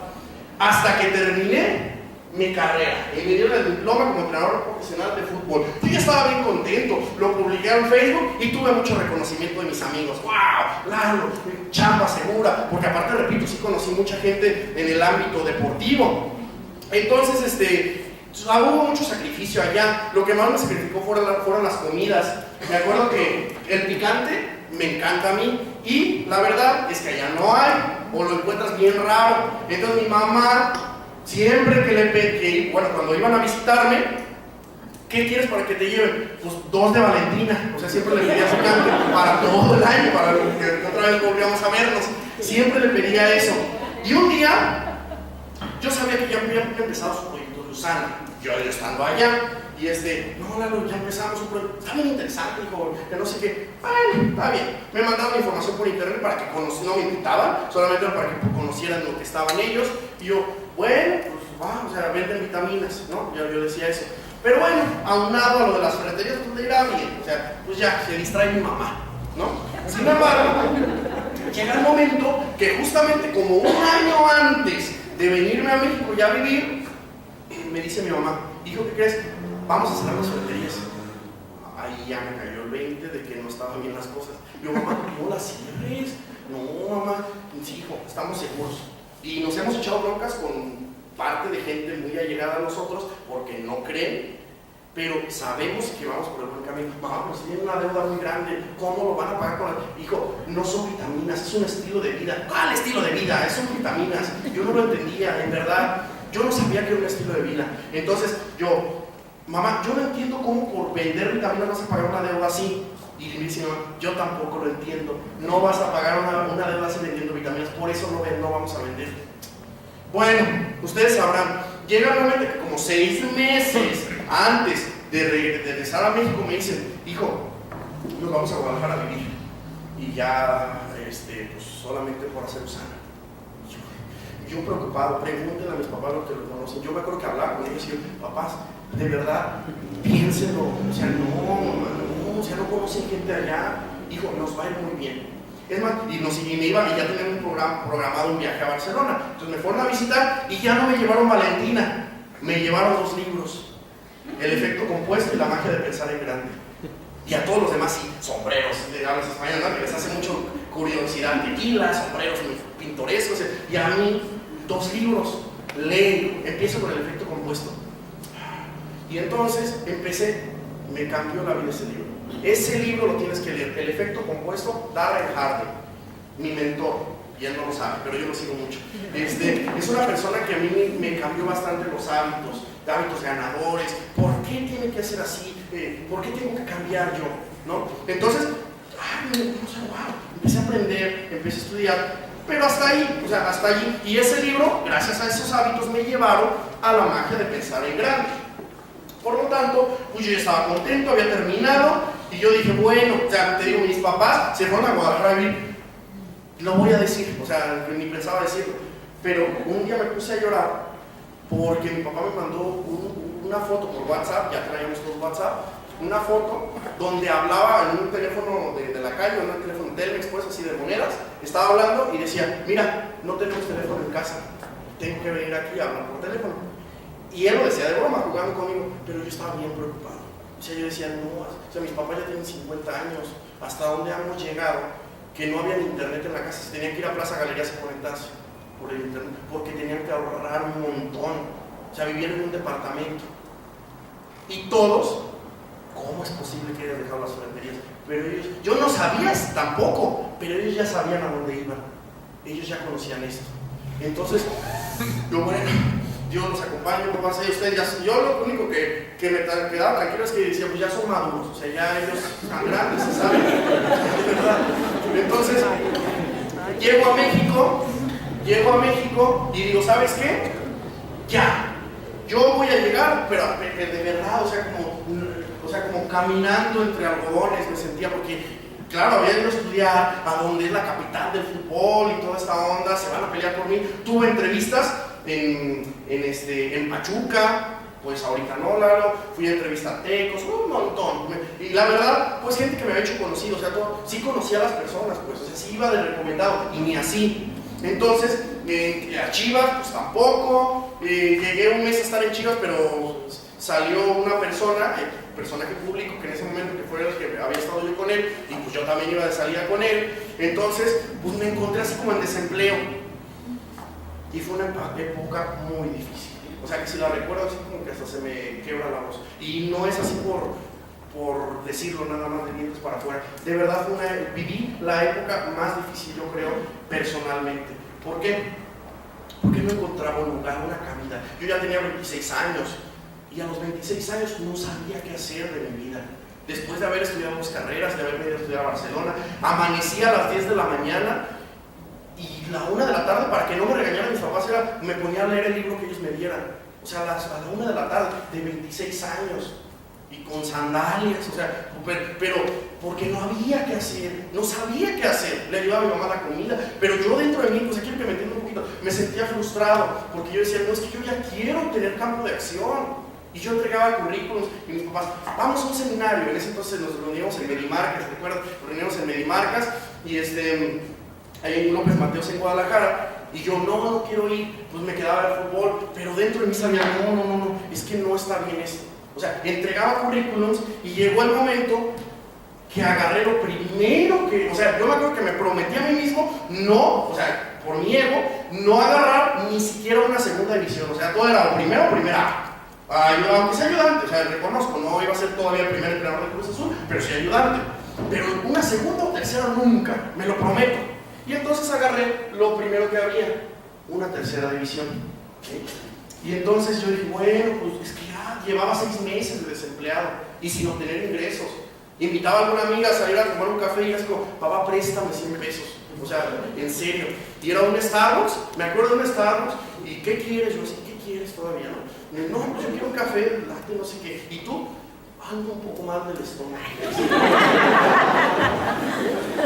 Hasta que terminé mi carrera y me dieron el diploma como entrenador profesional de fútbol. Yo ya estaba bien contento, lo publiqué en Facebook y tuve mucho reconocimiento de mis amigos. ¡Wow! Lalo, chamba segura, porque aparte, repito, sí conocí mucha gente en el ámbito deportivo. Entonces, hubo mucho sacrificio allá. Lo que más me sacrificó fueron las comidas. Me acuerdo que el picante me encanta a mí y la verdad es que allá no hay, o lo encuentras bien raro. Entonces mi mamá, siempre cuando iban a visitarme, ¿qué quieres para que te lleven? Pues 2 de Valentina. O sea, siempre le pedía picante para todo el año, para que otra vez volvíamos a vernos. Siempre le pedía eso. Y un día, yo sabía que ya había empezado su proyecto de Usana. Yo estando allá, y no, Lalo, ya empezamos un proyecto, está bien interesante, hijo, que no sé qué. Bueno, está bien. Me mandaron información por internet para que no me invitaban, solamente para que conocieran lo que estaban ellos. Y yo, bueno, pues va, o sea, venden vitaminas, ¿no? Yo decía eso. Pero bueno, aunado a lo de las ferreterías, pues le irá bien, o sea, pues ya, se distrae mi mamá, ¿no? Sin embargo, llega el momento que justamente como un año antes de venirme a México ya a vivir, me dice mi mamá, hijo, ¿qué crees? Vamos a cerrar las ferreterías. Ahí ya me cayó el 20 de que no estaban bien las cosas. Yo, mamá, no las cierres. No, mamá, sí, hijo, estamos seguros. Y nos hemos echado broncas con parte de gente muy allegada a nosotros porque no creen, pero sabemos que vamos por el buen camino. Mamá, pero si tienen una deuda muy grande, ¿cómo lo van a pagar con el... Hijo, no son vitaminas, es un estilo de vida. ¿Cuál estilo de vida? Son vitaminas. Yo no lo entendía, en verdad. Yo no sabía que era un estilo de vida. Entonces mamá, yo no entiendo cómo por vender vitaminas vas a pagar una deuda así. Y me dice, yo tampoco lo entiendo. No vas a pagar una deuda así vendiendo vitaminas, por eso no vamos a vender. Bueno, ustedes sabrán, llega el momento que como 6 meses antes de regresar a México me dicen, hijo, nos vamos a Guadalajara a vivir. Y ya, pues solamente por hacer Usana. Yo preocupado, pregúntenle a mis papás lo que lo conocen. Yo me acuerdo que hablaba con ellos y yo, papás, de verdad, piénsenlo. O sea, no, o sea, no conocen gente allá. Hijo, nos va a ir muy bien. Es más, y ya tenían programado un viaje a Barcelona. Entonces me fueron a visitar y ya no me llevaron Valentina, me llevaron 2 libros. El efecto compuesto y la magia de pensar en grande. Y a todos los demás, sí, sombreros de hablas españolas, ¿no? Que les hace mucho curiosidad, tequila, sombreros muy pintorescos. Y a mí, 2 libros, leo, empiezo con el efecto compuesto. Y entonces me cambió la vida ese libro. Ese libro lo tienes que leer, el efecto compuesto, Darren Hardy, mi mentor, y él no lo sabe, pero yo lo sigo mucho. Es una persona que a mí me cambió bastante los hábitos ganadores. ¿Por qué tiene que ser así? ¿Por qué tengo que cambiar yo? ¿No? Entonces, wow, empecé a aprender, empecé a estudiar, pero hasta ahí, o sea, hasta allí. Y ese libro, gracias a esos hábitos, me llevaron a la magia de pensar en grande. Por lo tanto, pues yo ya estaba contento, había terminado, y yo dije, bueno, o sea, te digo, mis papás se fueron a Guadalajara a vivir. Lo voy a decir, o sea, ni pensaba decirlo, pero un día me puse a llorar porque mi papá me mandó una foto por WhatsApp, ya traíamos todos WhatsApp, una foto donde hablaba en un teléfono de la calle, en un teléfono Telmex, pues así de monedas, estaba hablando y decía, mira, no tenemos teléfono en casa, tengo que venir aquí a hablar por teléfono. Y él lo decía de broma, jugando conmigo, pero yo estaba bien preocupado. O sea, yo decía, no, o sea, mis papás ya tienen 50 años, ¿hasta dónde hemos llegado? Que no había internet en la casa, se tenían que ir a Plaza Galerías a conectarse por el internet, porque tenían que ahorrar un montón. O sea, vivían en un departamento. Y todos, ¿cómo es posible que hayan dejado las ferreterías? Pero ellos, yo no sabía tampoco, pero ellos ya sabían a dónde iban. Ellos ya conocían esto. Entonces, yo, bueno, yo los acompaño, papá, ustedes ya, yo lo único que me quedaba tranquilo es que decía, pues ya son maduros, o sea, ya ellos están grandes, se saben, de verdad. Entonces, llego a México y digo, ¿sabes qué? Ya, yo voy a llegar, pero de verdad, o sea, como caminando entre algodones me sentía, porque claro, había ido a estudiar a donde es la capital del fútbol y toda esta onda, se van a pelear por mí. Tuve entrevistas en Pachuca, pues ahorita no, Lalo, fui a entrevistar a Tecos, un montón. Y la verdad, pues gente que me había hecho conocido, o sea, sí conocía a las personas, pues, o sea, sí iba de recomendado, y ni así. Entonces, a Chivas, pues tampoco, llegué un mes a estar en Chivas, pero salió una persona, personaje público, que en ese momento que fue el que había estado yo con él, y pues yo también iba de salida con él. Entonces, pues me encontré así como en desempleo, y fue una época muy difícil. O sea, que si la recuerdo así como que hasta se me quiebra la voz. Y no es así por decirlo nada más de dientes para afuera. De verdad viví la época más difícil, yo creo, personalmente. ¿Por qué? Porque no encontraba un lugar, una cabida. Yo ya tenía 26 años y a los 26 años no sabía qué hacer de mi vida. Después de haber estudiado 2 carreras, de haberme ido a estudiar a Barcelona, amanecía a las 10 de la mañana y la 1 de la tarde, para que no me regañaran mis papás, me ponía a leer el libro que ellos me dieran. O sea, a la 1 de la tarde, de 26 años, y con sandalias, o sea, pero porque no había qué hacer, no sabía qué hacer. Le ayudaba a mi mamá la comida, pero yo dentro de mí, pues quiero que me entiendan un poquito, me sentía frustrado, porque yo decía, no, es que yo ya quiero tener campo de acción. Y yo entregaba currículums y mis papás, vamos a un seminario. En ese entonces nos reuníamos en Medimarcas, ¿recuerdas? Nos reuníamos en Medimarcas y ahí en López Mateos en Guadalajara. Y yo no quiero ir, pues me quedaba el fútbol, pero dentro de mí sabía, no, es que no está bien esto. O sea, entregaba currículums y llegó el momento que agarré lo primero que, o sea, yo me acuerdo que me prometí a mí mismo, no, o sea, por mi ego, no agarrar ni siquiera una segunda división. O sea, todo era o primero o primera. Aunque sea ayudante, o sea, reconozco, no iba a ser todavía el primer entrenador de Cruz Azul, pero sí ayudante. Pero una segunda o tercera nunca, me lo prometo. Y entonces agarré lo primero que había, una tercera división. ¿Sí? Y entonces yo dije, bueno, pues es que ya llevaba 6 meses de desempleado y sin obtener ingresos. Invitaba a alguna amiga a salir a tomar un café y era como, papá, préstame 100 pesos. O sea, en serio. Y era un Starbucks, me acuerdo de un Starbucks, ¿y qué quieres? Yo decía, ¿qué quieres todavía? No, pues yo quiero un café, latte, no sé qué. ¿Y tú? Ando un poco mal del estómago.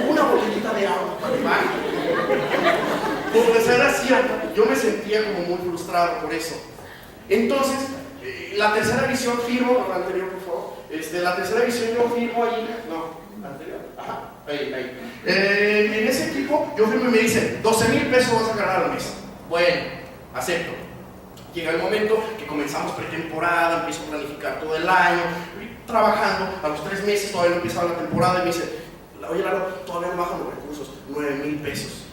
Una botellita de agua para que baje. Por ser así, yo me sentía como muy frustrado por eso. Entonces, la tercera división firmo, la anterior por favor, la tercera división yo firmo ahí, no, la anterior, ajá, ahí. En ese equipo yo firmo y me dicen, 12,000 pesos vas a ganar al mes. Bueno, acepto. Llega el momento que comenzamos pretemporada, empiezo a planificar todo el año, trabajando, a los 3 meses todavía no empieza la temporada y me dice, oye Lalo, todavía no bajan los recursos, 9,000 pesos.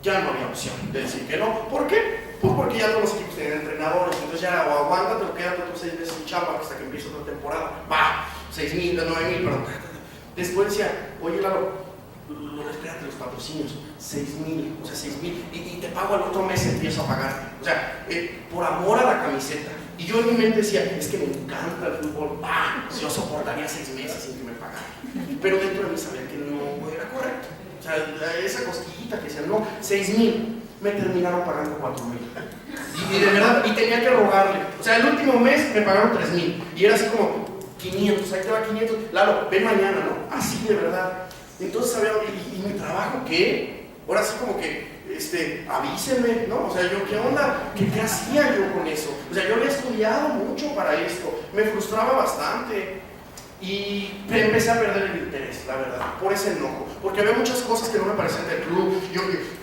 Ya no había opción de decir que no. ¿Por qué? Pues porque ya todos los equipos tenían entrenadores, entonces ya o aguántate o quédate otros 6 meses en chamba hasta que empiece otra temporada. Va, 6,000, 9,000, perdón. Después decía, oye Lalo, espérate, los patrocinios, 6,000, o sea, 6,000, y te pago al otro mes, empiezo a pagar. O sea, por amor a la camiseta. Y yo en mi mente decía, es que me encanta el fútbol, yo soportaría 6 meses sin que me pagaran. Pero dentro de mí sabía que no era correcto. O sea, esa cosquillita que decía, no, 6,000, me terminaron pagando 4,000. Y de verdad, y tenía que rogarle. O sea, el último mes me pagaron 3,000. Y era así como 500, ahí te va 500. Lalo, ven mañana, ¿no? Así de verdad. Entonces sabía, ¿y mi trabajo qué? Ahora sí como que, avísenme, ¿no? O sea, yo, ¿qué onda? ¿Qué hacía yo con eso? O sea, yo había estudiado mucho para esto, me frustraba bastante y empecé a perder el interés, la verdad, por ese enojo, porque había muchas cosas que no me parecían del club.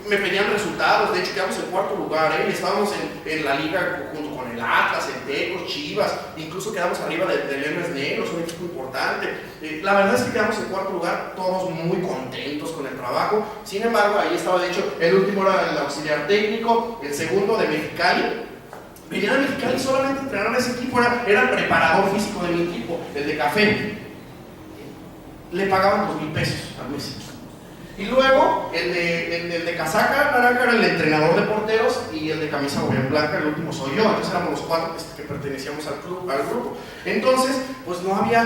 Me pedían resultados, de hecho quedamos en 4º lugar, y estábamos en la liga junto con el Atlas, el Tecos, Chivas, incluso quedamos arriba de Leones Negros, un equipo importante. La verdad es que quedamos en 4º lugar, todos muy contentos con el trabajo. Sin embargo, ahí estaba, de hecho, el último era el auxiliar técnico, el segundo de Mexicali. Venía de Mexicali solamente a entrenar a ese equipo, era el preparador físico de mi equipo, el de café. Le pagaban 2,000 pesos al mes. Y luego, el de casaca naranja era el entrenador de porteros, y el de camisa blanca, el último soy yo. Entonces éramos los 4 que pertenecíamos al grupo. Entonces, pues no había.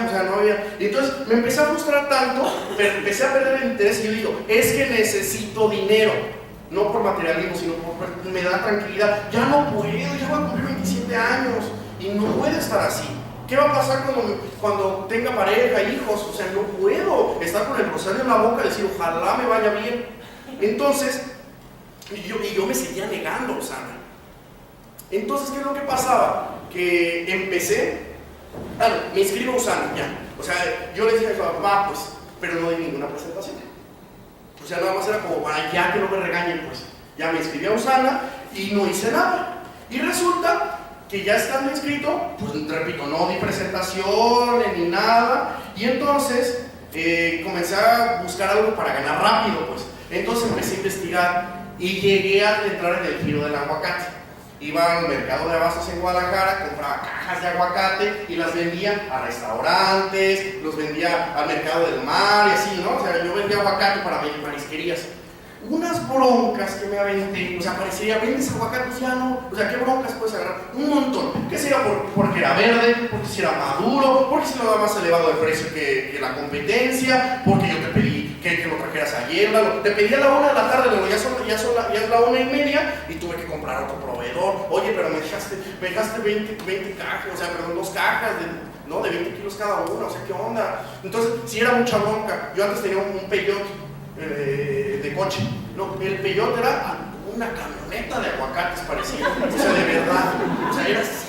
Y entonces me empecé a frustrar tanto, pero empecé a perder el interés y yo digo, es que necesito dinero. No por materialismo, sino por me da tranquilidad. Ya no puedo, ya voy a cumplir 27 20 años y no puede estar así. ¿Qué va a pasar cuando tenga pareja, hijos? O sea, no puedo estar con el rosario en la boca y decir, ojalá me vaya bien. Entonces, yo me seguía negando, Usana. Entonces, ¿qué es lo que pasaba? Que empecé, me inscribo a Usana, ya. O sea, yo le decía a mi papá, pues, pero no di ninguna presentación. O sea, nada más era como, para ya que no me regañen, pues. Ya me inscribí a Usana y no hice nada. Y resulta que ya estando inscrito, pues repito, no di presentaciones ni nada. Y entonces comencé a buscar algo para ganar rápido, pues. Entonces empecé a investigar y llegué a entrar en el giro del aguacate. Iba al mercado de abastos en Guadalajara, compraba cajas de aguacate y las vendía a restaurantes, los vendía al mercado del mar y así, ¿no? O sea, yo vendía aguacate para marisquerías. Unas broncas que me aventé, o sea, parecería, ¿vendes aguacate? Pues ya no, o sea, ¿qué broncas puedes agarrar? Un montón. ¿Qué sería? Porque era verde, porque si era maduro, porque si lo daba más elevado de precio que la competencia, porque yo te pedí que lo trajeras ayer, te pedí a la 1 de la tarde, luego ya es la 1:30 y tuve que comprar otro proveedor. Oye, pero me dejaste 20 cajas, o sea, perdón, 2 cajas de 20 kilos cada una, o sea, ¿qué onda? Entonces, si era mucha bronca. Yo antes tenía un Peugeot de coche, no, el Peugeot era una camioneta de aguacates parecía, o sea, de verdad, o sea, era así.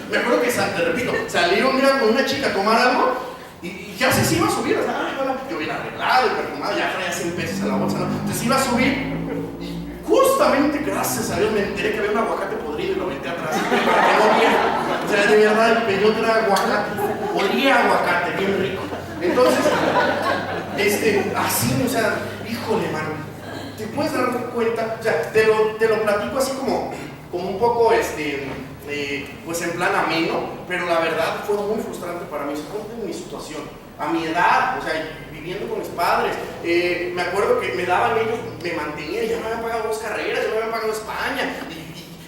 Me acuerdo que, te repito, salí un día con una chica a tomar algo y ya se iba a subir, o sea, yo bien arreglado y perfumado, ya traía 100 pesos en la bolsa, ¿no? Entonces iba a subir y justamente, gracias a Dios, me enteré que había un aguacate podrido y lo metí atrás para que no viera. O sea, de verdad, el Peugeot era aguacate, olía a aguacate, bien rico. Entonces, así, o sea, híjole, mano, te puedes dar cuenta, o sea, te lo platico así como un poco, pues en plan ameno, pero la verdad fue muy frustrante para mí. En mi situación, a mi edad, o sea, viviendo con mis padres, me acuerdo que me daban ellos, me mantenían, ya me habían pagado 2 carreras, ya me habían pagado España,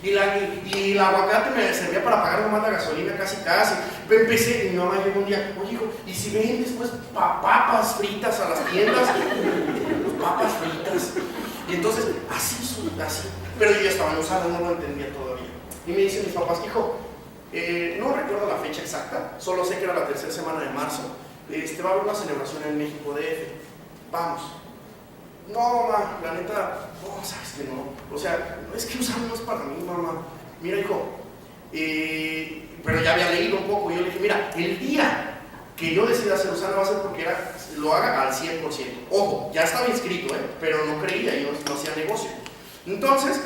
y el aguacate me servía para pagar nomás la gasolina casi. Empecé, y mi mamá llegó un día, oye hijo, ¿y si vendes pues papas fritas a las tiendas? Papas fritas. Y entonces, así, pero yo ya estaba en Usana, no lo entendía todavía. Y me dicen mis papás, hijo, no recuerdo la fecha exacta, solo sé que era la 3ª semana de marzo, va a haber una celebración en México DF, vamos. No, mamá, la neta, no, sabes que no. O sea, es que Usana no es para mí, mamá. Mira, hijo, pero ya había leído un poco. Y yo le dije, mira, el día que yo decida hacer Usana va a ser porque lo haga al 100%. Ojo, ya estaba inscrito, pero no creía, yo no hacía negocio. Entonces,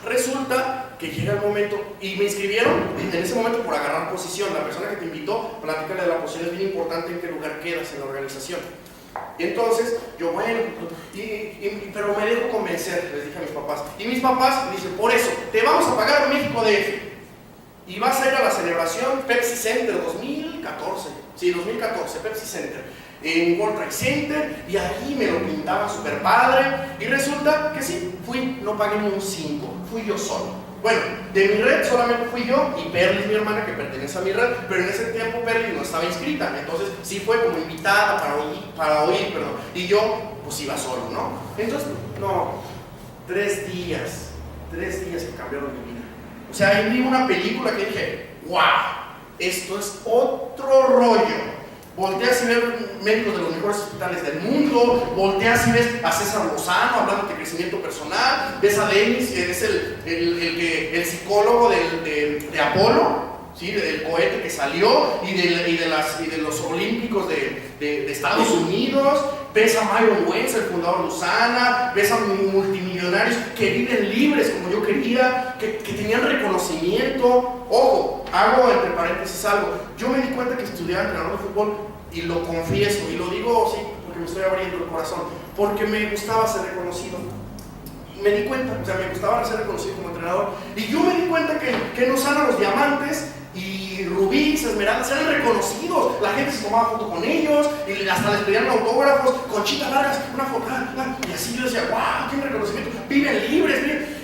resulta que llega el momento y me inscribieron en ese momento por agarrar posición. La persona que te invitó, platícale de la posición, es bien importante en qué lugar quedas en la organización. Entonces, yo, bueno, pero me dejo convencer, les dije a mis papás. Y mis papás me dicen, por eso, te vamos a pagar México DF. Y vas a ir a la celebración Pepsi Center 2014. Sí, 2014, Pepsi Center. En World Trade Center, y ahí me lo pintaban súper padre. Y resulta que sí, fui, no pagué ni un 5, fui yo solo. Bueno, de mi red solamente fui yo y Perlis, mi hermana, que pertenece a mi red, pero en ese tiempo Perlis no estaba inscrita, entonces sí fue como invitada para oír, y yo pues iba solo, ¿no? Entonces, no, 3 días que cambiaron mi vida. O sea, ahí vi una película que dije, wow, esto es otro rollo. Volteas y ves médicos de los mejores hospitales del mundo, volteas y ves a César Lozano hablando de crecimiento personal, ves a Denis, que es el psicólogo de Apolo, ¿sí? Del cohete que salió y de los olímpicos de Estados Unidos, ves a Myron Wentz, el fundador de Usana, ves a multimillonarios que viven libres como yo quería, que tenían reconocimiento. Ojo, hago entre paréntesis algo, yo me di cuenta que estudiaba entrenador de fútbol, y lo confieso, y lo digo sí, porque me estoy abriendo el corazón, porque me gustaba ser reconocido. Me di cuenta, o sea, me gustaba ser reconocido como entrenador, y yo me di cuenta que en Usana los diamantes y rubíes, esmeraldas eran reconocidos, la gente se tomaba foto con ellos, y hasta les pedían autógrafos, Conchita Vargas, una foto, y así yo decía, wow, tienen reconocimiento, viven libres, viven.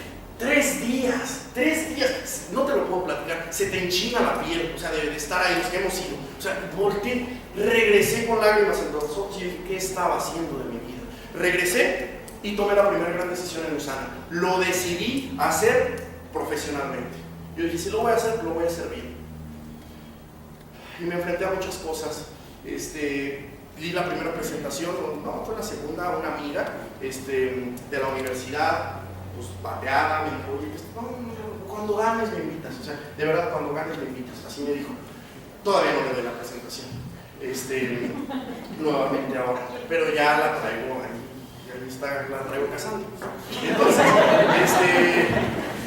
3 días, no te lo puedo platicar, se te enchina la piel, o sea, de estar ahí, los que hemos ido. O sea, volteé, regresé con lágrimas en los ojos y dije, ¿qué estaba haciendo de mi vida? Regresé y tomé la primera gran decisión en Usana. Lo decidí hacer profesionalmente. Yo dije, si lo voy a hacer, lo voy a hacer bien. Y me enfrenté a muchas cosas. Di la primera presentación, no, fue la segunda, una amiga de la universidad, pues bateada, me dijo, oye, no, cuando ganes me invitas, o sea, de verdad, cuando ganes me invitas, así me dijo. Todavía no le doy la presentación, nuevamente ahora, pero ya la traigo ahí, la traigo casando. Entonces,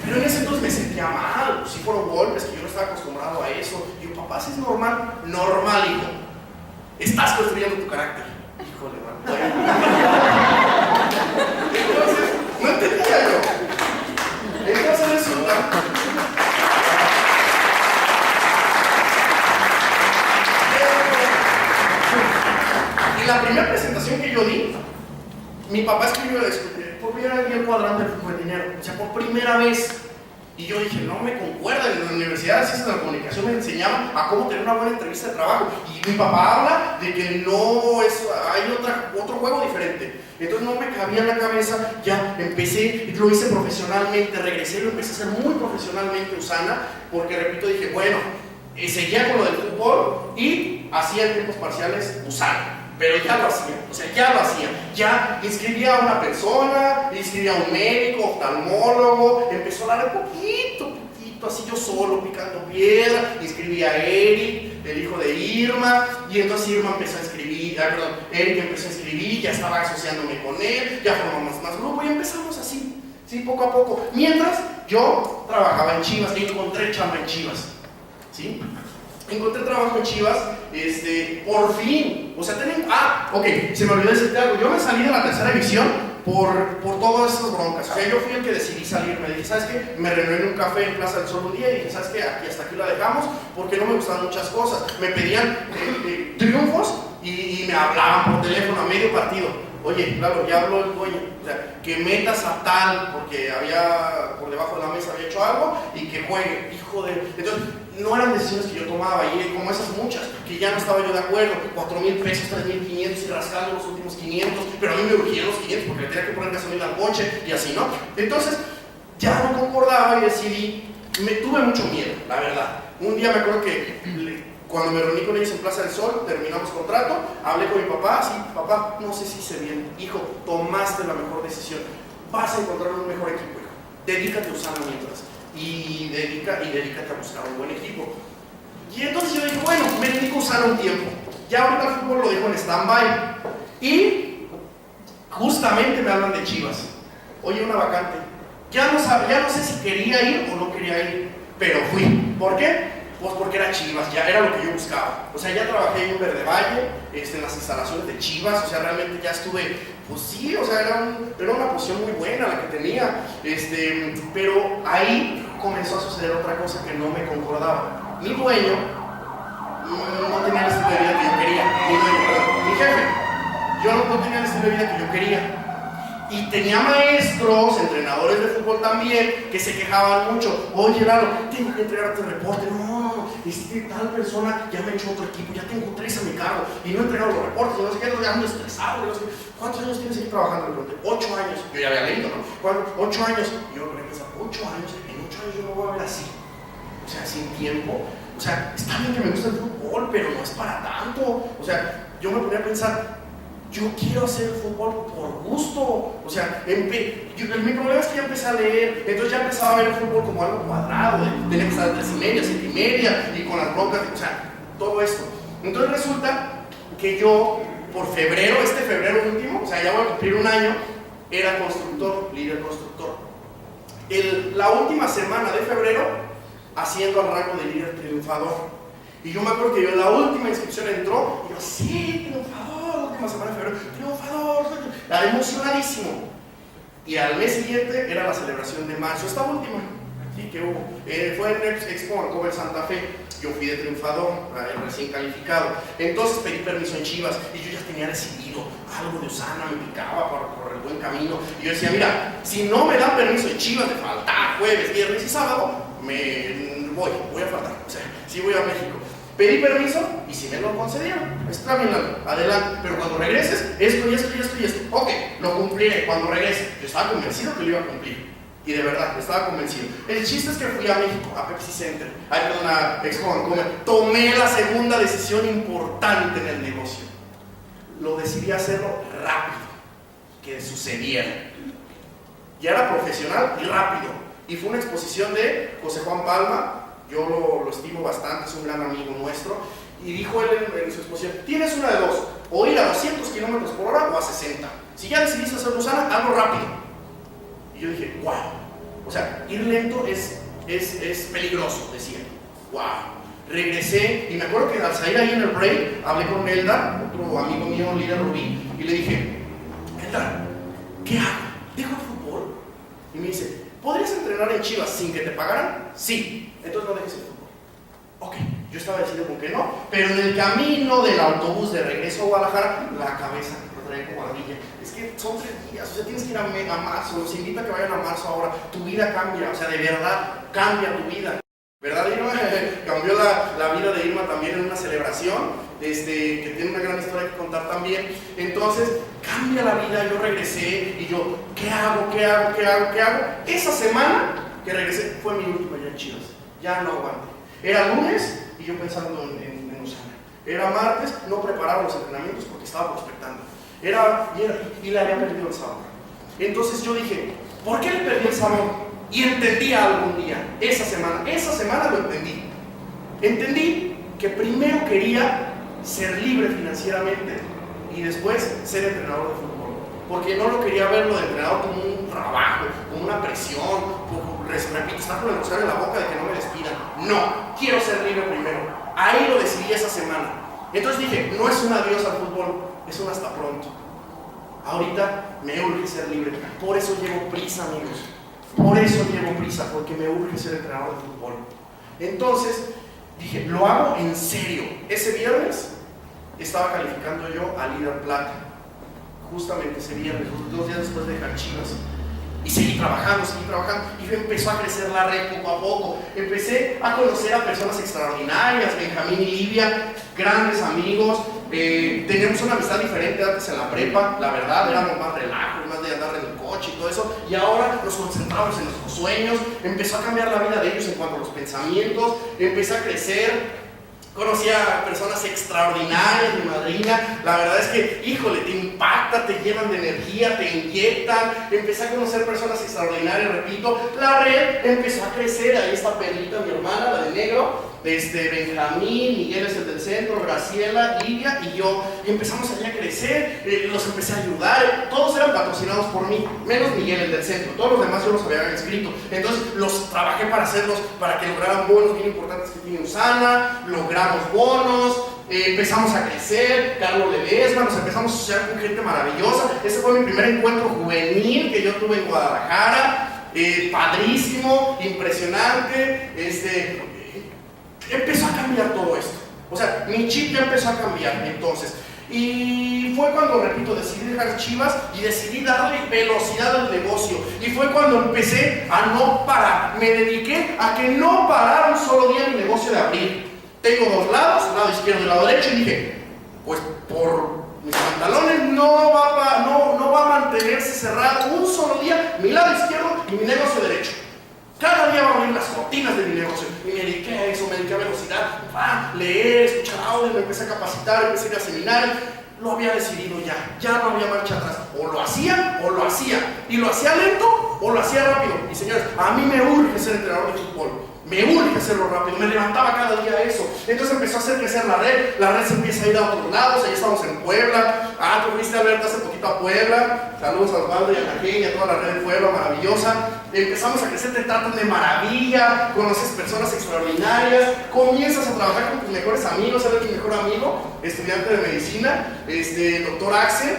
pero en ese entonces me sentía mal, pues sí fueron golpes, que yo no estaba acostumbrado a eso. Y yo, papá, si es normal, normal, hijo. Estás construyendo tu carácter. Híjole, man. Entonces, no entendía yo. Entonces resulta. Y la primera presentación que yo di, mi papá escribió por primera vez el cuadrante del flujo de dinero. O sea, por primera vez. Y yo dije, no me concuerda, en la Universidad de Ciencias de la Comunicación me enseñaban a cómo tener una buena entrevista de trabajo. Y mi papá habla de que no es, hay otro juego diferente. Entonces no me cabía en la cabeza, ya empecé, lo hice profesionalmente, regresé y lo empecé a hacer muy profesionalmente, Usana, porque repito, dije, bueno, seguía con lo del fútbol y hacía en tiempos parciales Usana. Pero ya lo hacía, o sea, ya lo hacía. Ya inscribía a una persona, inscribía a un médico, oftalmólogo, empezó a dar poquito, así yo solo, picando piedra, inscribía a Eric, el hijo de Irma, y entonces Irma empezó a escribir, Eric empezó a escribir, ya estaba asociándome con él, ya formamos más grupo y empezamos así, ¿sí? Poco a poco. Mientras yo trabajaba en Chivas, encontré chamba en Chivas, ¿sí? Encontré trabajo en Chivas, por fin, o sea, ok, se me olvidó decirte algo, yo me salí de la tercera división por todas esas broncas, o sea, yo fui el que decidí salir, me dije, ¿sabes qué? Me reuní en un café en Plaza del Sol un día y dije, ¿sabes qué? Hasta aquí la dejamos, porque no me gustaban muchas cosas, me pedían triunfos y me hablaban por teléfono a medio partido. Oye, claro, ya habló el dueño, o sea, que metas a tal, porque había, por debajo de la mesa había hecho algo, y que juegue, hijo de... Entonces, no eran decisiones que yo tomaba, y como esas muchas, que ya no estaba yo de acuerdo, 4,000 pesos, 3,500 y rascando los últimos 500, pero a mí me urgían los 500 porque le tenía que poner gasolina al coche, y así, ¿no? Entonces, ya no concordaba y decidí, tuve mucho miedo, la verdad. Un día me acuerdo que... Cuando me reuní con ellos en Plaza del Sol, terminamos contrato, hablé con mi papá, sí, papá, no sé si hice bien, hijo, tomaste la mejor decisión, vas a encontrar un mejor equipo, hijo, dedícate a Usana mientras, y dedícate a buscar un buen equipo. Y entonces yo dije, bueno, me dedico a Usana un tiempo, ya ahorita el fútbol lo dejo en stand-by, y justamente me hablan de Chivas, oye, una vacante, ya no sé si quería ir o no quería ir, pero fui, ¿por qué? Pues porque era Chivas, ya era lo que yo buscaba. O sea, ya trabajé en Verde Valle, en las instalaciones de Chivas, o sea, realmente ya estuve, pues sí, o sea, era una posición muy buena la que tenía, pero ahí comenzó a suceder otra cosa que no me concordaba. Mi dueño no tenía el estilo de vida que yo quería, mi jefe, yo no tenía el estilo de vida que yo quería. Y tenía maestros, entrenadores de fútbol también, que se quejaban mucho. Oye, Lalo, tengo que entregarte el reporte. No, tal persona ya me echó otro equipo, ya tengo 3 a mi cargo y no he entregado los reportes, no sé qué, ya ando estresado. No sé, ¿cuántos años tienes aquí trabajando en el reporte? 8 años. Yo ya había leído, ¿no? 8 años. Y yo me ponía a pensar, 8 años, en 8 años yo no voy a ver así. O sea, sin tiempo. O sea, está bien que me gusta el fútbol, pero no es para tanto. O sea, yo me ponía a pensar, yo quiero hacer fútbol por gusto, o sea, mi problema es que ya empecé a leer, entonces ya empezaba a ver el fútbol como algo cuadrado, tenía que estar a 3,5, 7,5, y con las broncas, o sea, todo esto. Entonces resulta que yo, por febrero, este febrero último, o sea, ya voy a cumplir un año, era constructor, líder constructor. La última semana de febrero, haciendo el rango de líder triunfador. Y yo me acuerdo que yo en la última inscripción entró, y yo, sí, triunfador, última semana de febrero, triunfador, estaba emocionadísimo. Y al mes siguiente era la celebración de marzo, esta última, ¿sí? Que hubo. Fue en Expo Vancouver Santa Fe, yo fui de triunfador, recién calificado. Entonces pedí permiso en Chivas, y yo ya tenía decidido, algo de Usana me picaba por el buen camino. Y yo decía, mira, si no me dan permiso en Chivas de faltar jueves, viernes y sábado, voy a faltar, o sea, sí voy a México. Pedí permiso y si me lo concedieron, está bien, adelante, pero cuando regreses, esto y esto y esto y esto, ok, lo cumpliré cuando regrese. Yo estaba convencido que lo iba a cumplir. Y de verdad, estaba convencido. El chiste es que fui a México, a Pepsi Center, a Expo Vancomer. Tomé la segunda decisión importante en el negocio. Lo decidí hacerlo rápido, que sucediera. Ya era profesional y rápido. Y fue una exposición de José Juan Palma, yo lo estimo bastante, es un gran amigo nuestro. Y dijo él en su exposición, tienes una de dos, o ir a 200 kilómetros por hora o a 60. Si ya decidiste hacerlo sana, hazlo rápido. Y yo dije, wow, o sea, ir lento es peligroso, decía. Wow. Regresé y me acuerdo que al salir ahí en el break, hablé con Eldar, otro amigo mío, líder Rubí, y le dije, Eldar, ¿qué hago? ¿Dejo el fútbol? Y me dice, ¿podrías entrenar en Chivas sin que te pagaran? Sí, entonces no dejes el fútbol. Ok, yo estaba decidido con que no, pero en el camino del autobús de regreso a Guadalajara, la cabeza lo traía como ardilla. Es que son 3 días, o sea, tienes que ir a marzo, los invito a que vayan a marzo ahora, tu vida cambia, o sea, de verdad, cambia tu vida. ¿Verdad, Irma? Cambió la vida de Irma también en una celebración, que tiene una gran historia que contar también. Entonces, cambia la vida, yo regresé y yo, ¿qué hago? Esa semana que regresé fue mi última ya en Chivas, ya no aguanté. Era lunes y yo pensando en Usana. Era martes, no preparaba los entrenamientos porque estaba prospectando. Y le había perdido el sabor. Entonces yo dije, ¿por qué le perdí el sabor? Y entendí algo un día, esa semana lo entendí. Entendí que primero quería ser libre financieramente y después ser entrenador de fútbol. Porque no lo quería verlo de entrenador como un trabajo, como una presión, repito, estar con el rosario en la boca de que no me despidan. No, quiero ser libre primero. Ahí lo decidí esa semana. Entonces dije, no es un adiós al fútbol, es un hasta pronto. Ahorita me urge ser libre, por eso llevo prisa, amigos. Por eso llevo prisa, porque me urge ser entrenador de fútbol. Entonces dije, lo hago en serio. Ese viernes estaba calificando yo a líder plata, justamente ese viernes, 2 días después de dejar Chivas. Y seguí trabajando, y empezó a crecer la red poco a poco. Empecé a conocer a personas extraordinarias, Benjamín y Livia, grandes amigos. Teníamos una amistad diferente antes en la prepa, la verdad, éramos más relajos, más de andar en el coche y todo eso. Y ahora nos concentramos en nuestros sueños. Empezó a cambiar la vida de ellos en cuanto a los pensamientos. Empecé a crecer. Conocí a personas extraordinarias, mi madrina. La verdad es que, híjole, te impacta, te llenan de energía, te inyectan. Empecé a conocer personas extraordinarias, repito. La red empezó a crecer. Ahí está Perlita, mi hermana, la de negro. Benjamín, Miguel es el del centro, Graciela, Livia y yo. Y empezamos allá a crecer. Los empecé a ayudar. Todos eran patrocinados por mí, menos Miguel, el del centro. Todos los demás yo los había inscrito. Entonces los trabajé para hacerlos, para que lograran bonos bien importantes que tiene Usana. Logramos bonos. Empezamos a crecer, Carlos Ledesma, nos empezamos a asociar con gente maravillosa. Ese fue mi primer encuentro juvenil que yo tuve en Guadalajara. Padrísimo, impresionante. Empezó a cambiar todo esto. O sea, mi chip ya empezó a cambiar entonces. Y fue cuando, repito, decidí dejar Chivas y decidí darle velocidad al negocio. Y fue cuando empecé a no parar. Me dediqué a que no parara un solo día mi negocio de abrir. Tengo 2 lados, lado izquierdo y lado derecho, y dije, pues por mis pantalones no va a mantenerse cerrado un solo día mi lado izquierdo y mi negocio derecho. Cada día va a abrir las cortinas de mi negocio. Y me dediqué a eso, me dediqué a velocidad, leer, escuchar audio, me empecé a capacitar, empecé a ir a seminarios. Lo había decidido ya no había marcha atrás. O lo hacía, y lo hacía lento, o lo hacía rápido. Y señores, a mí me urge ser entrenador de fútbol. Me urge hacerlo rápido, me levantaba cada día eso. Entonces empezó a hacer crecer la red se empieza a ir a otros lados. Ahí estamos en Puebla. Tú fuiste a verte hace poquito a Puebla. Saludos a Osvaldo y a Najen y a toda la red de Puebla, maravillosa. Empezamos a crecer, te tratan de maravilla, conoces personas extraordinarias, comienzas a trabajar con tus mejores amigos. Eres mi mejor amigo, estudiante de medicina, doctor Axel.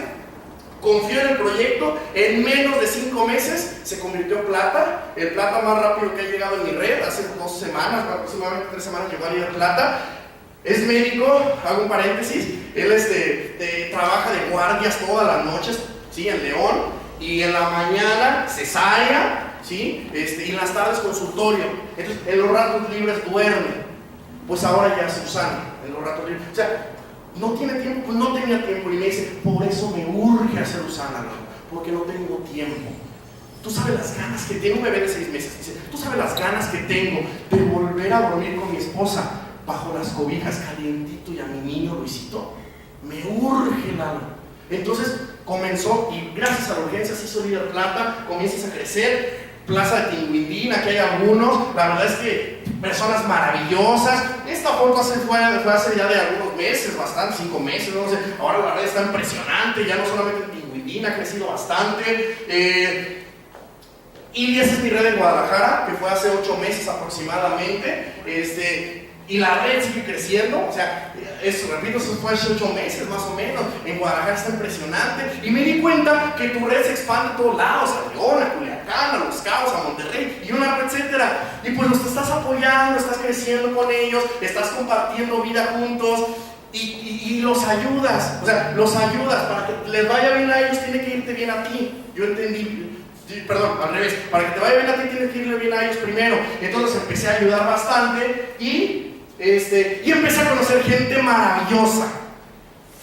Confió en el proyecto, en menos de 5 meses se convirtió en plata, el plata más rápido que ha llegado en mi red. Hace 2 semanas, aproximadamente 3 semanas llegó a líder plata. Es médico, hago un paréntesis, él trabaja de guardias todas las noches, ¿sí? En León, y en la mañana cesárea, ¿sí? Y en las tardes consultorio. Entonces en los ratos libres duerme. Pues ahora ya es Usana, en los ratos libres. O sea, no tiene tiempo, pues no tenía tiempo. Y me dice, por eso me urge hacer Usana, porque no tengo tiempo. tú sabes las ganas que tengo, un bebé de 6 meses, dice, tú sabes las ganas que tengo de volver a dormir con mi esposa bajo las cobijas calientito y a mi niño Luisito. Me urge, Lalo. Entonces comenzó, y gracias a la urgencia se hizo Líder Plata, comienzas a crecer. Plaza de Tinguindín, aquí hay algunos, la verdad es que personas maravillosas. Esta foto fue hace ya de algunos meses, bastante, 5 meses, no sé. Ahora la verdad está impresionante, ya no solamente en Tinguindín, ha crecido bastante. Y esa es mi red en Guadalajara, que fue hace 8 meses aproximadamente. Y la red sigue creciendo, o sea, eso, repito, eso fue hace 8 meses más o menos. En Guadalajara está impresionante. Y me di cuenta que tu red se expande a todos lados, a León, a Culiacán, a Los Cabos, a Monterrey, y una red, etcétera. Y pues los estás apoyando, estás creciendo con ellos, estás compartiendo vida juntos. Y los ayudas, o sea, los ayudas para que les vaya bien a ellos, tiene que irte bien a ti. Yo entendí. Perdón, al revés, para que te vaya bien a ti tiene que irle bien a ellos primero. Entonces empecé a ayudar bastante y empecé a conocer gente maravillosa,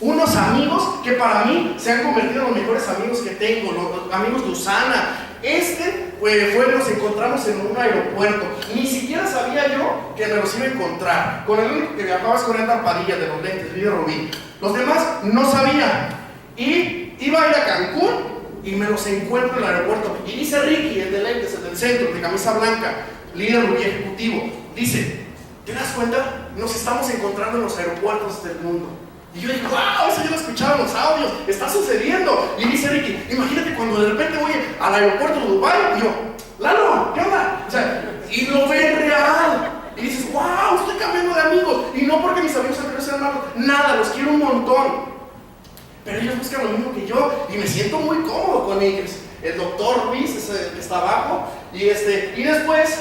unos amigos que para mí se han convertido en los mejores amigos que tengo, los amigos de Usana. Nos encontramos en un aeropuerto, ni siquiera sabía yo que me los iba a encontrar. Con el único que viajaba es con Edgar Padilla de los lentes, Líder Rubí. Los demás no sabía. Y iba a ir a Cancún y me los encuentro en el aeropuerto. Y dice Ricky, el de lentes, el del centro, de camisa blanca, Líder Rubí ejecutivo, dice, ¿te das cuenta? Nos estamos encontrando en los aeropuertos del mundo. Y yo digo, wow, eso yo lo escuchaba en los audios, está sucediendo. Y dice Ricky, imagínate cuando de repente voy al aeropuerto de Dubái y yo, Lalo, ¿qué onda? O sea, y lo ven real. Y dices, wow, estoy cambiando de amigos. Y no porque mis amigos anteriores sean malos, nada, los quiero un montón. Pero ellos buscan lo mismo que yo y me siento muy cómodo con ellos. El doctor Ruiz es el que está abajo. Y después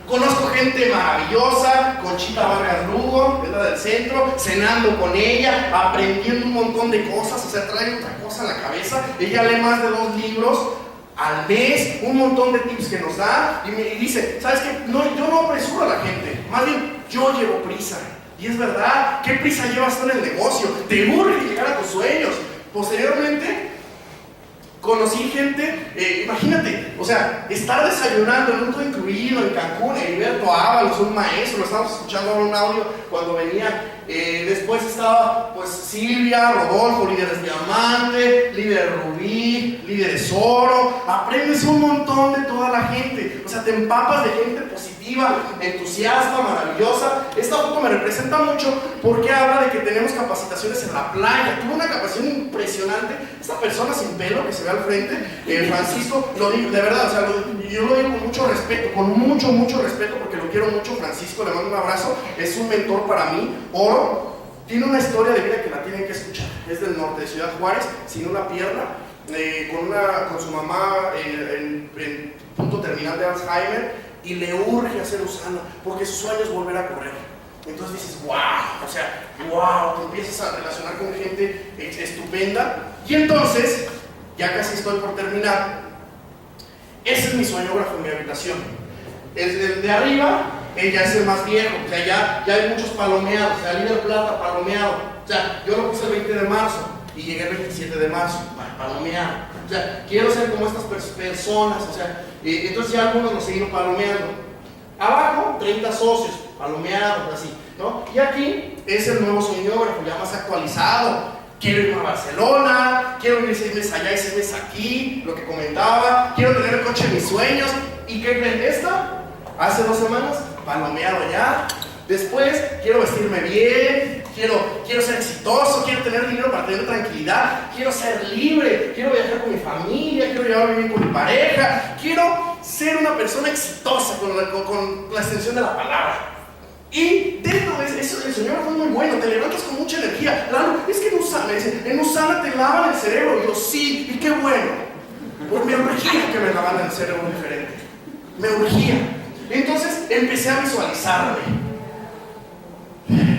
conozco gente maravillosa, Conchita Vargas Lugo, es la del centro, cenando con ella, aprendiendo un montón de cosas, o sea, trae otra cosa en la cabeza. Ella lee más de 2 libros al mes, un montón de tips que nos da, y dice, ¿sabes qué? No, yo no apresuro a la gente, más bien, yo llevo prisa. Y es verdad, ¿qué prisa llevas tú en el negocio? Te urge llegar a tus sueños. Posteriormente, conocí gente, imagínate, o sea, estar desayunando en un todo incluido en Cancún, Heriberto Ábalos, un maestro, lo estábamos escuchando ahora un audio cuando venía. Después estaba pues Silvia, Rodolfo, líderes diamante, líder rubí, líderes oro. Aprendes un montón de toda la gente, o sea, te empapas de gente positiva, entusiasta, maravillosa. Esta foto me representa mucho porque habla de que tenemos capacitaciones en la playa. Tuve una capacitación impresionante. Esta persona sin pelo que se ve al frente, Francisco, lo digo, de verdad, o sea, yo lo digo con mucho respeto, con mucho respeto, porque lo quiero mucho. Francisco, le mando un abrazo, es un mentor para mí. Oro tiene una historia de vida que la tienen que escuchar. Es del norte de Ciudad Juárez, sin una pierna, con su mamá en punto terminal de Alzheimer, y le urge hacer Usana porque su sueño es volver a correr. Entonces dices, wow, o sea, wow, te empiezas a relacionar con gente estupenda. Y entonces, ya casi estoy por terminar, ese es mi sueñógrafo en mi habitación. El de arriba, ya es el más viejo, o sea, ya hay muchos palomeados, o sea, Líder Plata palomeado. O sea, yo lo puse el 20 de marzo y llegué el 27 de marzo, palomeado. O sea, quiero ser como estas personas, o sea, entonces ya algunos los seguimos palomeando. Abajo, 30 socios, palomeados, así, ¿no? Y aquí es el nuevo soñógrafo, ya más actualizado. Quiero irme a Barcelona, quiero vivir 6 meses allá y 6 meses aquí, lo que comentaba. Quiero tener el coche de mis sueños. ¿Y qué creen? Esta, hace 2 semanas, palomeado ya. Después, quiero vestirme bien, quiero ser exitoso, quiero tener dinero para tener tranquilidad, quiero ser libre, quiero viajar con mi familia, quiero llevarme bien con mi pareja, quiero ser una persona exitosa con la extensión de la palabra. Y dentro de eso, el Señor fue muy bueno, te levantas con mucha energía. Claro, es que en Usana te lavan el cerebro. Y yo, sí, y qué bueno. Porque me urgía que me lavaran el cerebro diferente. Me urgía. Entonces empecé a visualizarme.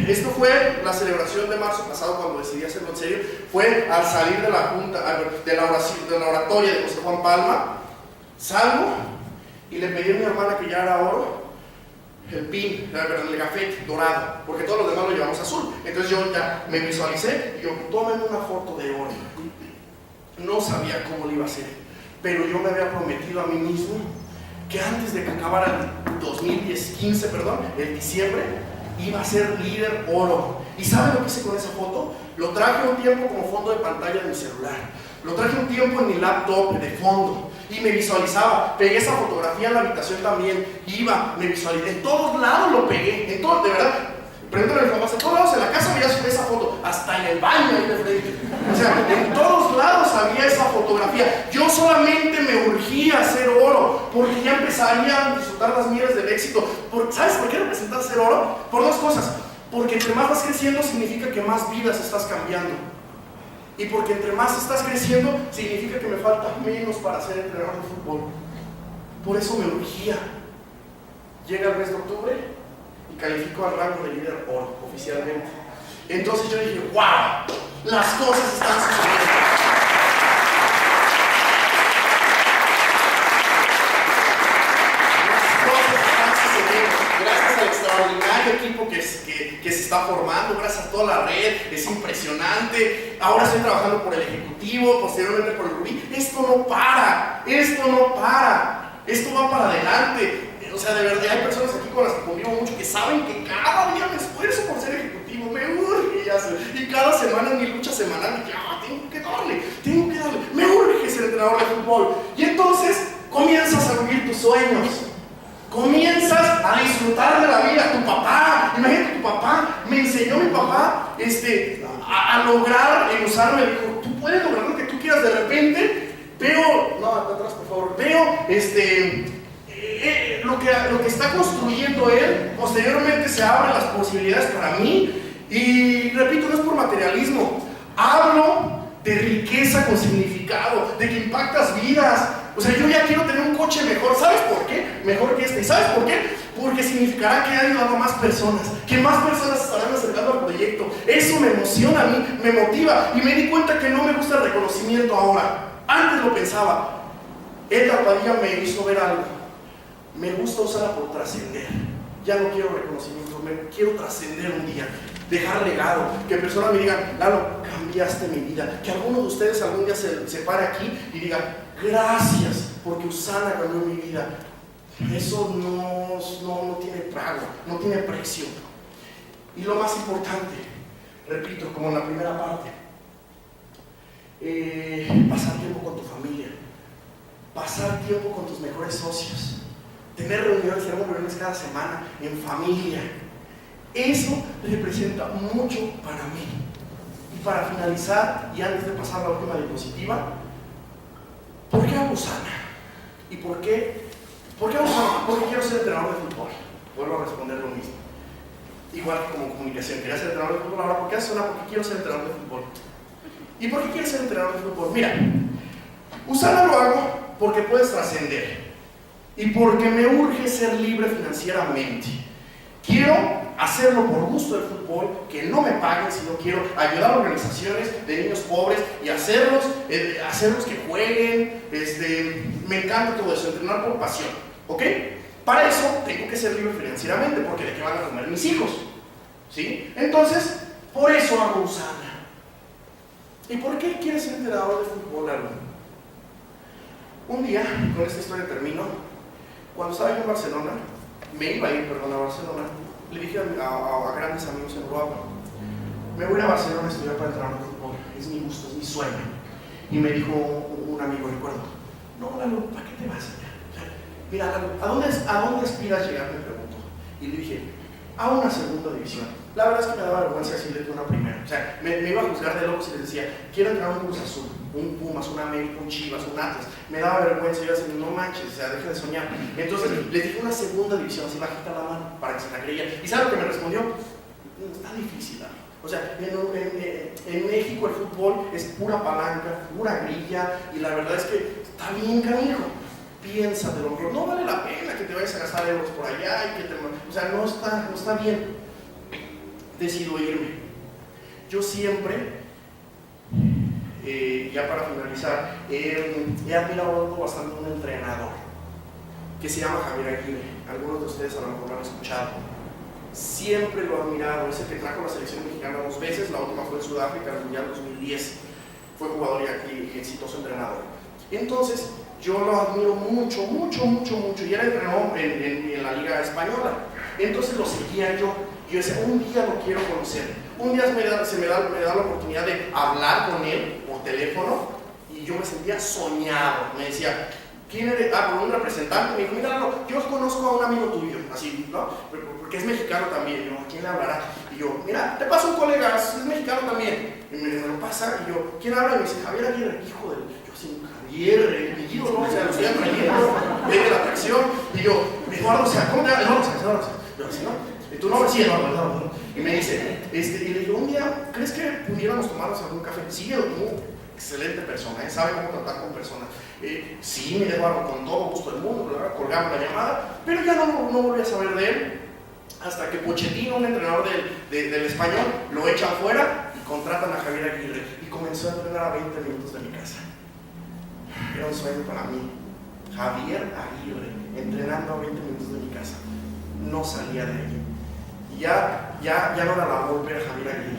Esto fue la celebración de marzo pasado cuando decidí hacerlo en serio. Fue al salir de la junta, de la oratoria de José Juan Palma. Salgo y le pedí a mi hermana que ya era oro. El pin, el gafete dorado, porque todos los demás lo llevamos azul. Entonces yo ya me visualicé y yo, tómenme una foto de oro. No sabía cómo lo iba a hacer. pero yo me había prometido a mí mismo que antes de que acabara el 2015, el diciembre, iba a ser líder oro. ¿Y saben lo que hice con esa foto? Lo traje un tiempo como fondo de pantalla de mi celular, lo traje un tiempo en mi laptop de fondo y me visualizaba. Pegué esa fotografía en la habitación también, iba, me visualicé, en todos lados lo pegué, en todos, de verdad. Pregúntale a mis papás, en todos lados en la casa veía esa foto, hasta en el baño ahí de frente. O sea, en todos lados había esa fotografía. Yo solamente me urgía a ser oro, porque ya empezaría a disfrutar las mieles del éxito. ¿Sabes por qué representa ser oro? Por dos cosas. Porque entre más vas creciendo significa que más vidas estás cambiando. Y porque entre más estás creciendo significa que me falta menos para ser entrenador de fútbol. Por eso me urgía. Llega el mes de octubre y califico al rango de líder oro oficialmente. Entonces yo dije, wow, las cosas están sucediendo. Las cosas están sucediendo. Gracias al extraordinario equipo que se está formando, gracias a toda la red, es impresionante. Ahora estoy trabajando por el ejecutivo, posteriormente por el Rubí. Esto no para, esto va para adelante. O sea, de verdad hay personas aquí con las que convivo mucho que saben que cada día me esfuerzo por ser ejecutivo, me urge, y cada semana en mi lucha semanal me tengo que darle, me urge ser entrenador de fútbol. Y entonces comienzas a vivir tus sueños, comienzas a disfrutar de la vida. Tu papá, imagínate, tu papá, me enseñó mi papá a lograr en usarme, me dijo, tú puedes lograr lo que tú quieras. De repente veo, no, atrás por favor, veo lo que está construyendo él. Posteriormente se abren las posibilidades para mí, y repito, no es por materialismo, hablo de riqueza con significado, de que impactas vidas. O sea, yo ya quiero tener un coche mejor. ¿Sabes por qué? Mejor que este. ¿Y sabes por qué? Porque significará que he ayudado a más personas, que más personas se estarán acercando al proyecto. Eso me emociona a mí, me motiva, y me di cuenta que no me gusta el reconocimiento ahora. Antes lo pensaba. Edgar Padilla me hizo ver algo. Me gusta usarla por trascender. Ya no quiero reconocimiento, me quiero trascender un día, dejar legado, que personas me digan, Lalo, cambiaste mi vida. Que alguno de ustedes algún día se pare aquí y diga, gracias, porque Usana cambió mi vida. Eso no tiene pago, no tiene precio. Y lo más importante, repito, como en la primera parte, pasar tiempo con tu familia, pasar tiempo con tus mejores socios, tener reuniones, tenemos reuniones cada semana en familia. Eso representa mucho para mí. Y para finalizar, y antes de pasar a la última diapositiva, ¿por qué hago Usana? ¿Y por qué hago Usana? Porque quiero ser entrenador de fútbol. Vuelvo a responder lo mismo. Igual que como comunicación, quería ser entrenador de fútbol. Ahora, ¿por qué hago Usana? Porque quiero ser entrenador de fútbol. ¿Y por qué quiero ser entrenador de fútbol? Mira, Usana lo hago porque puedes trascender. Y porque me urge ser libre financieramente. Quiero hacerlo por gusto del fútbol, que no me paguen, sino quiero ayudar a organizaciones de niños pobres y hacerlos que jueguen. Me encanta todo eso, entrenar por pasión, ¿ok? Para eso tengo que ser libre financieramente, porque de qué van a comer mis hijos, ¿sí? Entonces, por eso hago Usana. ¿Y por qué quieres ser entrenador de fútbol, alumno? Un día, con esta historia termino. Cuando estaba yo en Barcelona, me iba a ir, a Barcelona, le dije a grandes amigos en Europa, me voy a Barcelona a estudiar para entrenador de fútbol, es mi gusto, es mi sueño. Y me dijo un amigo, recuerdo, no, Lalo, ¿para qué te vas allá? O sea, mira, Lalo, ¿a dónde aspiras llegar? Me preguntó. Y le dije, a una segunda división. La verdad es que me daba vergüenza decirle que una primera. O sea, me iba a juzgar de loco si les decía, quiero entrar a un Cruz Azul, un Pumas, un América, un Chivas, un Atlas. Me daba vergüenza, yo iba a decir, no manches, o sea, deja de soñar. Entonces les dije una segunda división, así bajita la mano, para que se la creía. ¿Y sabe lo que me respondió? Está difícil, ¿no? O sea, en México el fútbol es pura palanca, pura grilla, y la verdad es que está bien canijo. Piénsatelo, no vale la pena que te vayas a gastar euros por allá y que o sea, no está bien. Decido irme. Yo siempre, ya para finalizar, he admirado bastante a un entrenador que se llama Javier Aguirre. Algunos de ustedes a lo mejor lo han escuchado. Siempre lo he admirado. Es el que trajo a la selección mexicana 2 veces. La última fue en Sudáfrica, en el Mundial 2010. Fue jugador y exitoso entrenador. Entonces, yo lo admiro mucho, mucho, mucho, mucho, y él entrenó en la Liga Española. Entonces lo seguía yo decía, un día lo quiero conocer, un día se me da la oportunidad de hablar con él por teléfono, y yo me sentía soñado. Me decía, ¿quién eres? Por un representante. Me dijo, mira, no, yo conozco a un amigo tuyo, así, ¿no? Porque es mexicano también. Yo, ¿a quién le hablará? Y yo, mira, te paso un colega, es mexicano también. Y me lo pasa, y yo, ¿quién habla? Y me dice, Javier Aguirre, hijo del... Yo así, Javier, mi hijo, ¿no? O sea, lo estoy aprendiendo, de la atracción. Y yo, Eduardo, o sea, ¿cómo te llamas? Eduardo. Yo así, ¿no? ¿Y tu nombre? Sí, Eduardo. Y me dice, y le digo, un día, ¿crees que pudiéramos tomarnos algún café? Sí, excelente persona, sabe cómo tratar con personas. Sí, mi Eduardo, con todo gusto del mundo, ¿verdad? Colgamos la llamada, pero ya no volví a saber de él, hasta que Pochettino, un entrenador del Español, lo echa afuera y contratan a Javier Aguirre, y comenzó a entrenar a 20 minutos de mi casa. Era un sueño para mí. Javier Aguirre, entrenando a 20 minutos de mi casa. No salía de ahí. Y ya no era la volver a Javier Aguirre.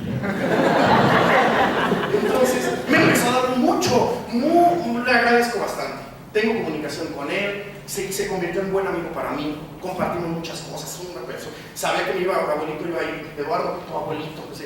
Entonces, me empezó a dar mucho, le agradezco bastante. Tengo comunicación con él, se convirtió en buen amigo para mí, compartimos muchas cosas, una persona. Sabía que mi abuelito iba a ir, Eduardo, tu abuelito, pues,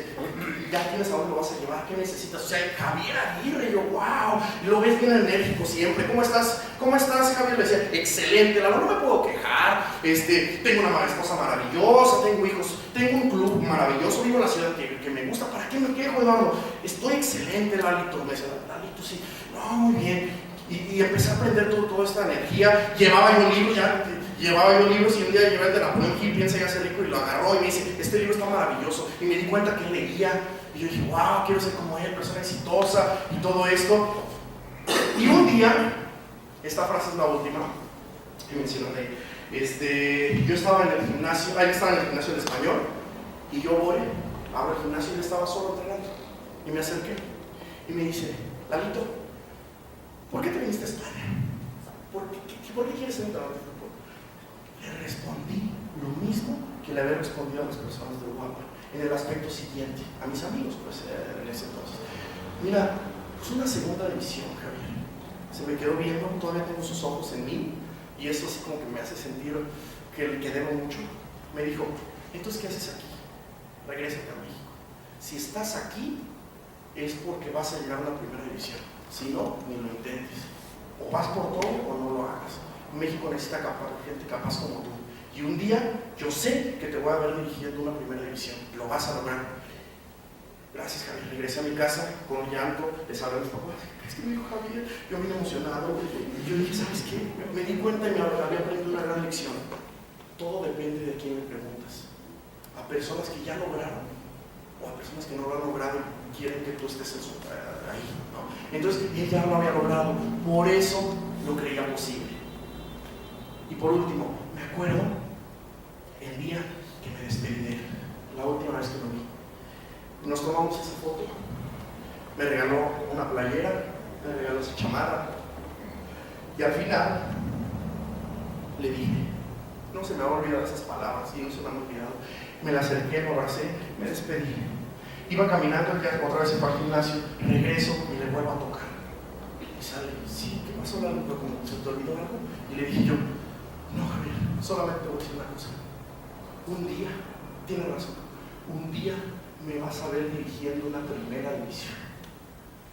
ya tienes a dónde lo vas a llevar, ¿qué necesitas? O sea, Javier Aguirre, yo, wow, lo ves bien enérgico siempre, ¿cómo estás? Javier? Le decía, excelente, la verdad no me puedo quejar, tengo una esposa maravillosa, tengo hijos, tengo un club maravilloso, vivo en la ciudad que me gusta, ¿para qué me quejo, Eduardo? Estoy excelente, Lalito. Me decía, Lalito, sí, no, muy bien. Y empecé a aprender toda esta energía. Llevaba yo libros, y un día llevé el de Napoleón Hill, Piensa y Hágase Rico, y lo agarró y me dice, este libro está maravilloso. Y me di cuenta que él leía, y yo dije, wow, quiero ser como él, persona exitosa y todo esto. Y un día, esta frase es la última que mencionan ahí, yo estaba en el gimnasio, él estaba en el gimnasio de Español, y yo voy, abro el gimnasio y él estaba solo entrenando. Y me acerqué, y me dice, Lalito, ¿por qué te viniste a España? ¿Por qué quieres ser entrenador de fútbol? Le respondí lo mismo que le había respondido a las personas de Uruguay, en el aspecto siguiente, a mis amigos, pues, en ese entonces. Mira, pues una segunda división, Javier. Se me quedó viendo, todavía tengo sus ojos en mí, y eso así como que me hace sentir que debo mucho. Me dijo, entonces, ¿qué haces aquí? Regrésate a México. Si estás aquí, es porque vas a llegar a una primera división. Si no, ni lo intentes. O vas por todo o no lo hagas. México necesita gente capaz como tú. Y un día, yo sé que te voy a ver dirigiendo una primera división. Lo vas a lograr. Gracias, Javier. Regresé a mi casa con llanto, les hablé a mis papás. Es que me dijo Javier, yo vine emocionado. Y yo dije, ¿sabes qué? Me di cuenta y me había aprendido una gran lección. Todo depende de quién le preguntas. A personas que ya lograron, o a personas que no lo han logrado y quieren que tú estés ahí, ¿no? Entonces, él ya lo había logrado, por eso lo creía posible. Y por último, me acuerdo el día que me despedí de él, la última vez que lo vi. Nos tomamos esa foto, me regaló una playera, me regaló esa chamarra, y al final le dije, no se me han olvidado esas palabras, y no se me han olvidado. Me la acerqué, lo abracé, me despedí. Iba caminando, ya otra vez se fue al gimnasio, regreso y le vuelvo a tocar. Y sale, sí, ¿qué pasó, Lalito? ¿Como se te olvidó algo? Y le dije yo, no, Javier, solamente te voy a decir una cosa. Un día, tiene razón, un día me vas a ver dirigiendo una primera división.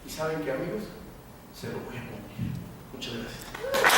Y saben qué, amigos, se lo voy a cumplir. Muchas gracias.